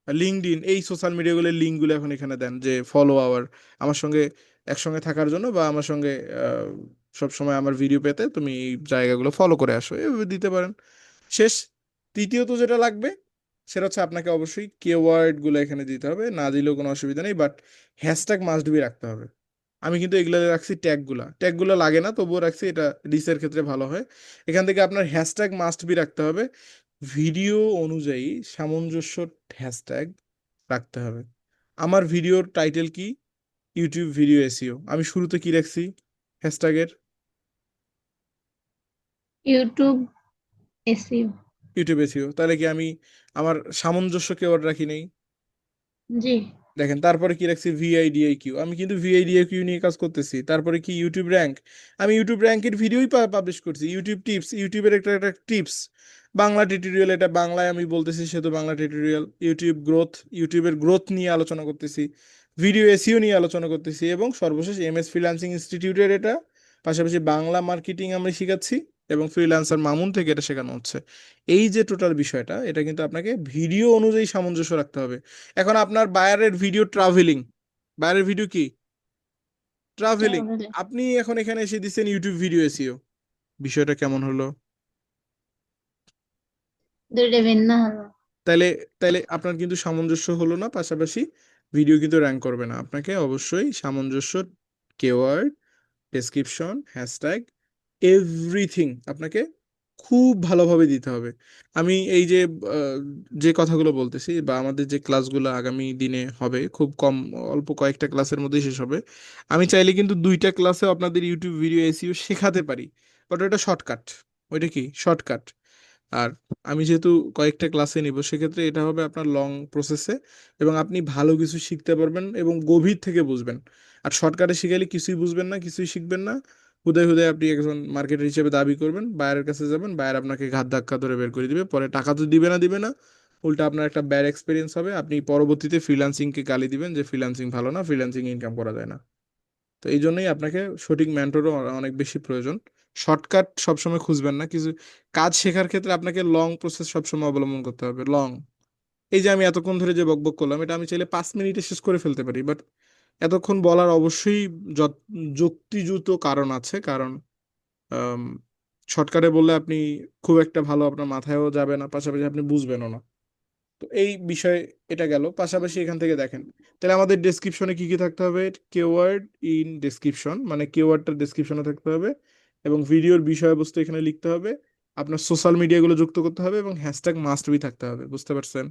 লিঙ্কডইন, এই সোশ্যাল মিডিয়াগুলোর লিঙ্কগুলো এখন এখানে দেন যে ফলো আমার সঙ্গে একসঙ্গে থাকার জন্য, বা আমার সঙ্গে সব সময় আমার ভিডিও পেতে তুমি এই জায়গাগুলো ফলো করে আসো, এভাবে দিতে পারেন। শেষ। তৃতীয়ত যেটা লাগবে সেটা হচ্ছে আপনাকে অবশ্যই কিওয়ার্ড গুলো এখানে দিতে হবে, না দিলেও কোনো অসুবিধা নেই, বাট হ্যাশট্যাগ মাস্ট বি রাখতে হবে। আমি কিন্তু এগুলো রাখছি ট্যাগগুলো লাগে না, তবুও রাখছি, এটা রিসের ক্ষেত্রে ভালো হয়। এখান থেকে আপনার হ্যাশট্যাগ মাস্ট বি রাখতে হবে, ভিডিও অনুযায়ী সামঞ্জস্য হ্যাশট্যাগ রাখতে হবে। আমার ভিডিওর টাইটেল কি? YouTube video SEO. আমি শুরুতে কি রাখছি হ্যাশট্যাগের? YouTube SEO. YouTube SEO. তাহলে কি আমি আমার সামঞ্জস্য কেওয়ার্ড রাখি নেই? জি। দেখেন, তারপরে কি রাখছি? ভিআইডিআইকিউ। আমি কিন্তু ভিআইডিআইকিউ নিয়ে কাজ করতেছি। তারপরে কি? YouTube rank. আমি ইউটিউব র্যাঙ্কের ভিডিওই পাবলিশ করছি। ইউটিউব টিপস, ইউটিউবের একটা একটা টিপস, বাংলা টিউটোরিয়াল, এটা বাংলায় আমি বলতেছি, সে তো বাংলা টিউটোরিয়াল। ইউটিউব গ্রোথ, ইউটিউবের গ্রোথ নিয়ে আলোচনা করতেছি। ভিডিও এসইও নিয়ে আলোচনা করতেছি, এবং সর্বশেষ এমএস ফ্রিল্যান্সিং ইনস্টিটিউটের এটা, পাশাপাশি বাংলা মার্কেটিং আমি শিখাচ্ছি, এবং ফ্রিল্যান্সার মামুন থেকে এটা শেখানো হচ্ছে। এই যে টোটাল বিষয়টা, এটা কিন্তু আপনাকে ভিডিও অনুযায়ী সামঞ্জস্য রাখতে হবে। এখন আপনার বায়ারের ভিডিও ট্রাভেলিং, বায়ারের ভিডিও কি? ট্রাভেলিং। তাহলে আপনি এখন এখানে এসে দিচ্ছেন ইউটিউব ভিডিও এসইও। বিষয়টা কেমন হলো? দুইটা ভিন্ন হলো। তাইলে তাইলে আপনার কিন্তু সামঞ্জস্য হলো না, পাশাপাশি ভিডিও কিন্তু র্যাঙ্ক করবে না। আপনাকে অবশ্যই সামঞ্জস্য, কেওয়ার্ড, ডেসক্রিপশন, হ্যাশট্যাগ, এভরিথিং আপনাকে খুব ভালোভাবে দিতে হবে। আমি এই যে আহ, যে কথাগুলো বলতেছি, বা আমাদের যে ক্লাসগুলো আগামী দিনে হবে, খুব কম, অল্প কয়েকটা ক্লাসের মধ্যেই শেষ হবে। আমি চাইলে কিন্তু 2টা ক্লাসে আপনাদের ইউটিউব ভিডিও এসইও শেখাতে পারি, বাট ওটা শর্টকাট। ওইটা কি? শর্টকাট। আর আমি যেহেতু কয়েকটা ক্লাসে নিব, সেক্ষেত্রে এটা হবে আপনার লং প্রসেসে, এবং আপনি ভালো কিছু শিখতে পারবেন এবং গভীর থেকে বুঝবেন। আর শর্টকাটে শিখালে কিছুই বুঝবেন না, কিছুই শিখবেন না। হুদায় হুদায় আপনি একজন মার্কেটার হিসেবে দাবি করবেন, বায়ারের কাছে যাবেন, বায়ার আপনাকে ঘাত ধাক্কা ধরে বের করে দিবে, পরে টাকা তো দিবে না, উল্টা আপনার একটা ব্যাড এক্সপিরিয়েন্স হবে। আপনি পরবর্তীতে ফ্রিল্যান্সিংকে গালি দিবেন যে ফ্রিল্যান্সিং ভালো না, ফ্রিল্যান্সিং ইনকাম করা যায় না। তো এই জন্যই আপনাকে সঠিক মেন্টরও অনেক বেশি প্রয়োজন। শর্টকাট সবসময় খুঁজবেন না। কিছু কাজ শেখার ক্ষেত্রে আপনাকে লং প্রসেস সবসময় অবলম্বন করতে হবে, লং। এই যে আমি এতক্ষণ ধরে যে বকবক করলাম, এটা আমি চাইলে 5 মিনিটে শেষ করে ফেলতে পারি, বাট এতক্ষণ বলার অবশ্যই যুক্তিযুক্ত কারণ আছে। কারণ শর্টকাটে বললে আপনি খুব একটা ভালো আপনার মাথায়ও যাবে না, পাশাপাশি আপনি বুঝবেনও না। তো এই বিষয়ে এটা গেল। পাশাপাশি এখান থেকে দেখেন, তাহলে আমাদের ডেসক্রিপশনে কি কি থাকতে হবে? কিওয়ার্ড ইন ডেসক্রিপশন, মানে কিওয়ার্ডটা ডেসক্রিপশনে থাকতে হবে, এবং ভিডিওর বিষয়বস্তু এখানে লিখতে হবে, আপনার সোশ্যাল মিডিয়াগুলো যুক্ত করতে হবে, এবং হ্যাশট্যাগ মাস্ট বি থাকতে হবে। বুঝতে পারছেন?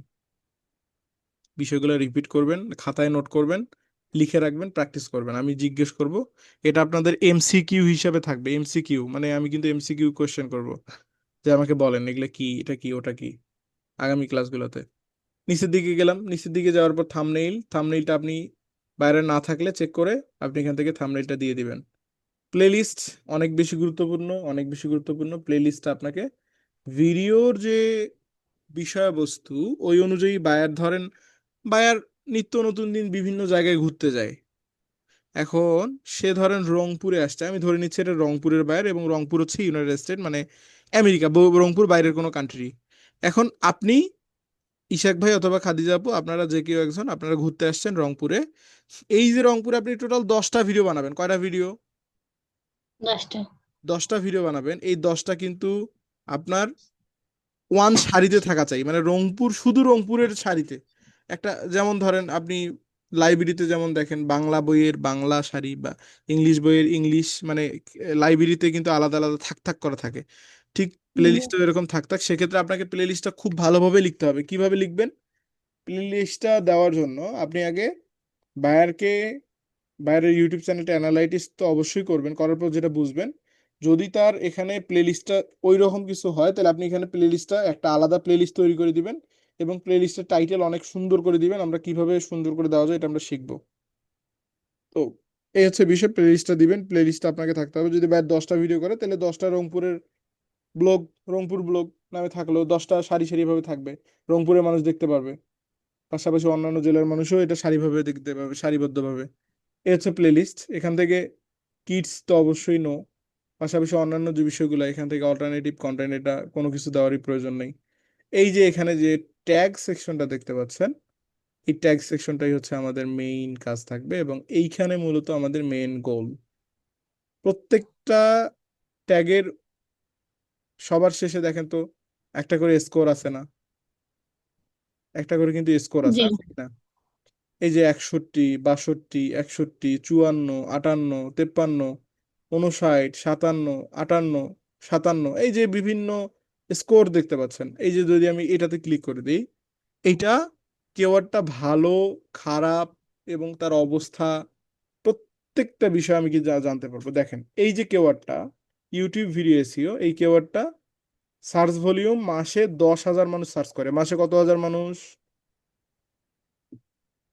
বিষয়গুলো রিপিট করবেন, খাতায় নোট করবেন, লিখে রাখবেন, প্র্যাকটিস করবেন। আমি জিজ্ঞেস করব, এটা আপনাদের এমসিকিউ হিসাবে থাকবে। এমসিকিউ মানে আমি কিন্তু এমসিকিউ কোশ্চেন করব, যে আমাকে বলেন এগুলো কি, এটা কি, ওটা কি, আগামী ক্লাসগুলোতে। নিচের দিকে গেলাম, নিচের দিকে যাওয়ার পর থাম্বনেইলটা আপনি বাইরে না থাকলে চেক করে আপনি এখান থেকে থাম্বনেইলটা দিয়ে দিবেন। প্লেলিস্ট অনেক বেশি গুরুত্বপূর্ণ, অনেক বেশি গুরুত্বপূর্ণ। প্লেলিস্টটা আপনাকে ভিডিওর যে বিষয়বস্তু, ওই অনুযায়ী বায়ার, ধরেন বায়ার নিত্য নতুন দিন বিভিন্ন জায়গায় ঘুরতে যায়। এখন সে ধরেন রংপুরে আসছে, আমি ধরে নিচ্ছি এটা রংপুরের বায়ার, এবং রংপুর হচ্ছে ইউনাইটেড স্টেট, মানে আমেরিকা, রংপুর বাইরের কোনো কান্ট্রি। এখন আপনি, ইশাক ভাই অথবা খাদিজা আপু, আপনারা যে কেউ একজন, আপনারা ঘুরতে আসছেন রংপুরে। এই যে রংপুরে আপনি টোটাল 10টা ভিডিও বানাবেন। কয়টা ভিডিও? 10টা। 10টা ভিডিও বানাবেন। এই 10টা কিন্তু আপনার ওয়ান শাড়িতে থাকা চাই, মানে রংপুর, শুধু রংপুরের শাড়িতে। একটা, যেমন ধরেন আপনি লাইব্রেরিতে যেমন দেখেন বাংলা বইয়ের বাংলা শাড়ি, বা ইংলিশ বইয়ের ইংলিশ, মানে লাইব্রেরিতে কিন্তু আলাদা আলাদা থাক থাক করা থাকে, ঠিক প্লেলিস্টও এরকম থাক থাক। সেক্ষেত্রে আপনাকে প্লেলিস্টটা খুব ভালোভাবে লিখতে হবে। কিভাবে লিখবেন? প্লেলিস্টটা দেওয়ার জন্য আপনি আগে বায়ারকে, বায়ারের ইউটিউব চ্যানেলটা অ্যানালাইটিস তো অবশ্যই করবেন, করার পর যেটা বুঝবেন, যদি তার এখানে প্লেলিস্টটা ওই রকম কিছু হয়, তাহলে আপনি এখানে প্লেলিস্টটা একটা আলাদা প্লেলিস্ট তৈরি করে দিবেন, এবং প্লেলিস্টের টাইটেল অনেক সুন্দর করে দিবেন। আমরা কিভাবে সুন্দর করে দেওয়া যায় এটা আমরা শিখবো। তো এই হচ্ছে বিষয়, প্লেলিস্টটা দিবেন। প্লেলিস্টটা আপনাকে থাকতে হবে। যদি বায়ার 10টা ভিডিও করে, তাহলে 10টা রংপুরের ব্লগ, রংপুর ব্লগ নামে থাকলেও 10টা সারি সারি ভাবে থাকবে, রংপুরের মানুষ দেখতে পারবে। পাশাপাশি অন্যান্য জেলার মানুষও এটা সারিভাবে দেখতে পাবে, সারিবদ্ধভাবে। এ হচ্ছে প্লেলিস্ট। এখান থেকে কিডস তো অবশ্যই নো। পাশাপাশি অন্যান্য যে বিষয়গুলো এখান থেকে অল্টারনেটিভ কন্টেন্ট, এটা কোনো কিছু দেওয়ারই প্রয়োজন নেই। এই যে এখানে যে ট্যাগ সেকশনটা দেখতে পাচ্ছেন, এই ট্যাগ সেকশনটাই হচ্ছে আমাদের মেইন কাজ থাকবে, এবং এইখানে মূলত আমাদের মেইন গোল। প্রত্যেকটা ট্যাগের সবার শেষে দেখেন তো একটা করে স্কোর আছে না? একটা করে কিন্তু স্কোর আছে, জি আছে কিনা? এই যে 61, 62, 61, 54, 58, 53, 59, 57, 58, 57, এই যে বিভিন্ন স্কোর দেখতে পাচ্ছেন। এই যে যদি আমি এটাতে ক্লিক করে দিই, এইটা কেওয়ার্ডটা ভালো খারাপ এবং তার অবস্থা প্রত্যেকটা বিষয় আমি কি জানতে পারবো। দেখেন এই যে কেওয়ার্ডটা ইউটিউব ভিডিও এসইও, এই কেওয়ার্ডটা সার্চ ভলিউম মাসে 10,000 মানুষ সার্চ করে। মাসে কত হাজার মানুষ?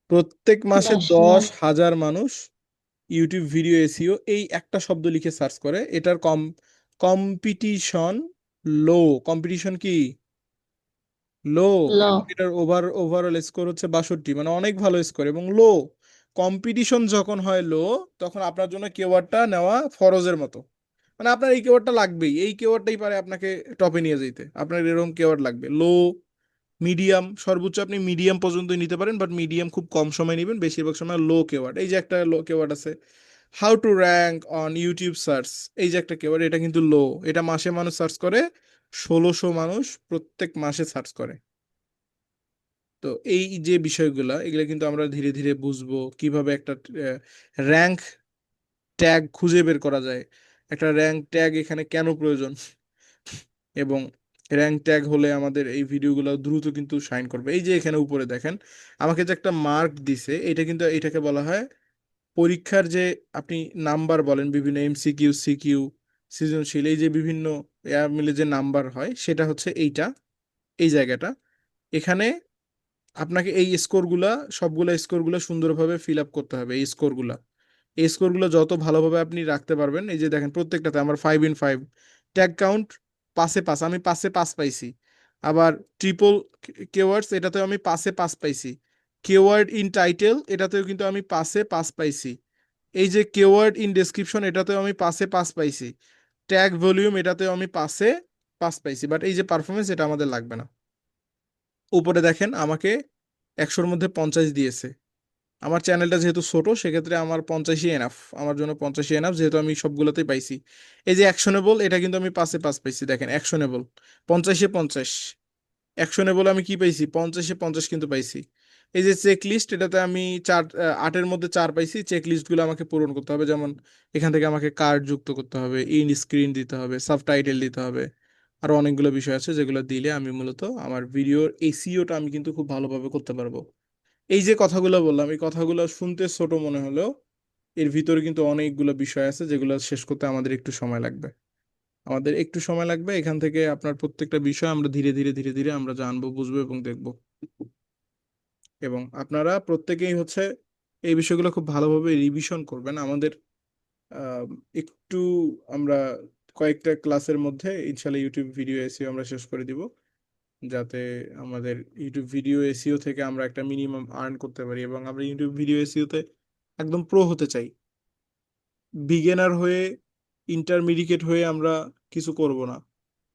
প্রত্যেক মাসে 10,000। 10,000 মানুষ ইউটিউব ভিডিও এসইও এই একটা শব্দ লিখে সার্চ করে। এটার কম্পিটিশন লো। কম্পিটিশন কি লো? লো। এবং এটার ওভারঅল স্কোর হচ্ছে 62, মানে অনেক ভালো স্কোর এবং লো। কম্পিটিশন যখন হয় লো, তখন আপনার জন্য কেওয়ার্ডটা নেওয়া ফরজের মতো। মানে আপনার এই কেওয়ার্ডটা লাগবেই, এই কেওয়ার্ডটাই পারে আপনাকে টপে নিয়ে যেতে। আপনার এরকম কেওয়ার্ড লাগবে। লো, মিডিয়াম, সর্বোচ্চ আপনি মিডিয়াম পর্যন্তই নিতে পারেন, বাট মিডিয়াম খুব কম সময় নেবেন, বেশিরভাগ সময় লো কেওয়ার্ড। এই যে একটা লো কেওয়ার্ড আছে, how to rank on YouTube search, এই যে একটা কেওয়ার্ড, এটা কিন্তু লো। এটা মাসে মানুষ সার্চ করে, 1600 মানুষ প্রত্যেক মাসে সার্চ করে। তো এই যে বিষয়গুলা, এগুলা কিন্তু আমরা ধীরে ধীরে বুঝবো কিভাবে একটা র্যাঙ্ক ট্যাগ খুঁজে বের করা যায়, একটা র্যাঙ্ক ট্যাগ এখানে কেন প্রয়োজন, এবং র্যাঙ্ক ট্যাগ হলে আমাদের এই ভিডিওগুলো দ্রুত কিন্তু শাইন করবে। এই যে এখানে উপরে দেখেন আমাকে যে একটা মার্ক দিছে, এটা কিন্তু এটাকে বলা হয় পরীক্ষার যে আপনি নাম্বার বলেন, বিভিন্ন এমসিকিউ, সিকিউ, সৃজনশীল, এই যে বিভিন্ন মিলে যে নাম্বার হয়, সেটা হচ্ছে এইটা, এই জায়গাটা। এখানে আপনাকে এই স্কোরগুলা, সবগুলা স্কোরগুলো সুন্দরভাবে ফিল আপ করতে হবে। এই স্কোরগুলো যত ভালোভাবে আপনি রাখতে পারবেন, এই যে দেখেন প্রত্যেকটাতে আমার 5 in 5, ট্যাগ কাউন্ট 5-এ 5, আমি 5-এ 5 পাইছি। আবার ট্রিপল কেওয়ার্ডস, এটাতেও আমি 5-এ 5 পাইছি। কেওয়ার্ড ইন টাইটেল, এটাতেও কিন্তু আমি 5-এ 5 পাইছি। এই যে কেওয়ার্ড ইন ডেসক্রিপশন, এটাতেও আমি 5-এ 5 পাইছি। ট্যাগ ভলিউম, এটাতেও আমি 5-এ 5 পাইছি। বাট এই যে পারফরমেন্স, এটা আমাদের লাগবে না। উপরে দেখেন আমাকে 100-র মধ্যে 50 দিয়েছে। আমার চ্যানেলটা যেহেতু ছোট, সেক্ষেত্রে আমার 50-ই এনাফ, আমার জন্য 50-ই এনাফ, যেহেতু আমি সবগুলোতেই পাইছি। এই যে অ্যাকশনেবল, এটা কিন্তু আমি 5-এ 5 পাইছি। দেখেন অ্যাকশনেবল 50-এ 50। অ্যাকশনেবল আমি কি পাইছি? 50-এ 50 কিন্তু পাইছি। এই যে চেক লিস্ট, এটাতে আমি 8-এর মধ্যে 4 পাইছি। চেক লিস্টগুলো আমাকে পূরণ করতে হবে, যেমন এখান থেকে আমাকে কার্ড যুক্ত করতে হবে, ইন স্ক্রিন দিতে হবে, সাবটাইটেল দিতে হবে, আরো অনেকগুলো বিষয় আছে যেগুলো দিলে আমি মূলত আমার ভিডিওর এসইওটা আমি কিন্তু খুব ভালোভাবে করতে পারবো। এই যে কথাগুলো বললাম, এই কথাগুলো শুনতে ছোট মনে হলেও এর ভিতরে কিন্তু অনেকগুলো বিষয় আছে যেগুলো শেষ করতে আমাদের একটু সময় লাগবে। আমাদের একটু সময় লাগবে। এখান থেকে আপনার প্রত্যেকটা বিষয় আমরা ধীরে ধীরে ধীরে ধীরে আমরা জানবো, বুঝবো এবং দেখবো। এবং আপনারা প্রত্যেকেই হচ্ছে এই বিষয়গুলো খুব ভালোভাবে রিভিশন করবেন। আমাদের আহ, একটু আমরা কয়েকটা ক্লাসের মধ্যে ইনশাল্লাহ ইউটিউব ভিডিও এসিও আমরা শেষ করে দিব, যাতে আমাদের ইউটিউব ভিডিও এসইও থেকে আমরা একটা মিনিমাম আর্ন করতে পারি। এবং আমরা ইউটিউব ভিডিও এসইওতে একদম প্রো হতে চাই। বিগিনার হয়ে, ইন্টারমিডিয়েট হয়ে আমরা কিছু করব না।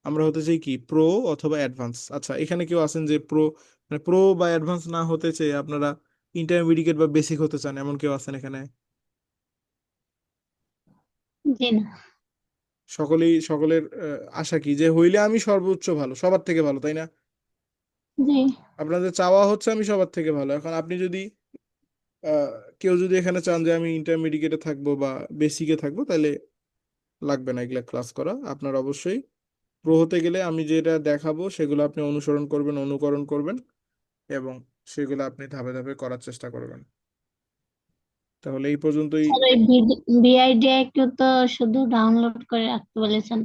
আমরা হতে চাই কি প্রো অথবা অ্যাডভান্স। আচ্ছা, এখানে কেউ আছেন যে প্রো, মানে প্রো বা অ্যাডভান্স না হতে চেয়ে আপনারা ইন্টারমিডিয়েট বা বেসিক হতে চান, এমন কেউ আছেন এখানে? জি না। সকলের আশা কি যে হইলে আমি সর্বোচ্চ ভালো, সবার থেকে ভালো, তাই না? জি। আপনাদের চাওয়া হচ্ছে আমি সবার থেকে ভালো। এখন আপনি যদি আহ, কেউ যদি এখানে চান যে আমি ইন্টারমিডিয়েটে থাকবো বা বেসিকে থাকবো, তাহলে লাগবে না এগুলা ক্লাস করা। আপনার অবশ্যই প্রো হতে গেলে আমি যেটা দেখাবো সেগুলো আপনি অনুসরণ করবেন, অনুকরণ করবেন, এবং সেগুলো আপনি ধাপে ধাপে করার চেষ্টা করবেন। তাহলে এই পর্যন্তই। স্যার ওই ভিআইডিআইকে তো শুধু ডাউনলোড করে রাখতে বলেছেন,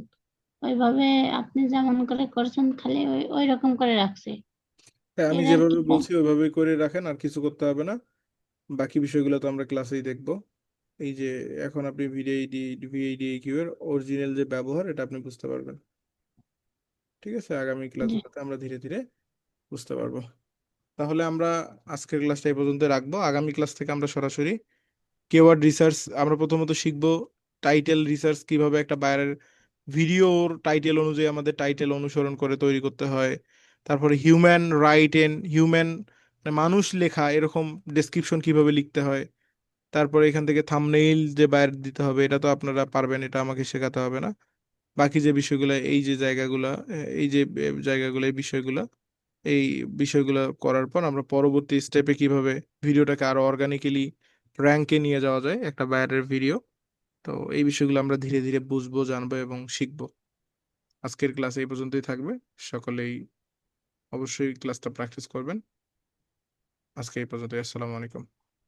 ওইভাবে আপনি যেমন করে করছেন খালি ওই ওই রকম করে রাখছে। হ্যাঁ, আমি এর আর কি যেভাবে কাজ? বলছি ওইভাবেই করে রাখেন, আর কিছু করতে হবে না। বাকি বিষয়গুলো তো আমরা ক্লাসেই দেখবো। এই যে এখন আপনি ভিআইডি কিউ এর অরিজিনাল যে ব্যবহার, এটা আপনি বুঝতে পারবেন। ঠিক আছে, আগামী জি। ক্লাসগুলোতে আমরা ধীরে ধীরে বুঝতে পারবো। তাহলে আমরা আজকের ক্লাসটা এই পর্যন্ত রাখবো। আগামী ক্লাস থেকে আমরা সরাসরি কেওয়ার্ড রিসার্চ আমরা প্রথমত শিখবো, টাইটেল রিসার্চ কিভাবে একটা বায়ারের ভিডিওর টাইটেল অনুযায়ী আমাদের টাইটেল অনুসরণ করে তৈরি করতে হয়, তারপরে হিউম্যান রাইট এন্ড হিউম্যান মানুষ লেখা এরকম ডেসক্রিপশন কিভাবে লিখতে হয়, তারপরে এখান থেকে থাম্বনেইল যে বায়ার দিতে হবে এটা তো আপনারা পারবেন, এটা আমাকে শেখাতে হবে না। বাকি যে বিষয়গুলো এই যে জায়গাগুলা এই যে জায়গাগুলো এই বিষয়গুলো এই বিষয়গুলো করার পর আমরা পরবর্তী স্টেপে কিভাবে ভিডিওটাকে আরো অর্গানিক্যালি র্যাঙ্কে নিয়ে যাওয়া যায় একটা বায়ারের ভিডিও। তো এই বিষয়গুলো আমরা ধীরে ধীরে বুঝবো, জানবো এবং শিখবো। আজকের ক্লাস এই পর্যন্তই থাকবে। সকলেই অবশ্যই ক্লাসটা প্র্যাকটিস করবেন। আজকে এই পর্যন্তই। আসসালামু আলাইকুম।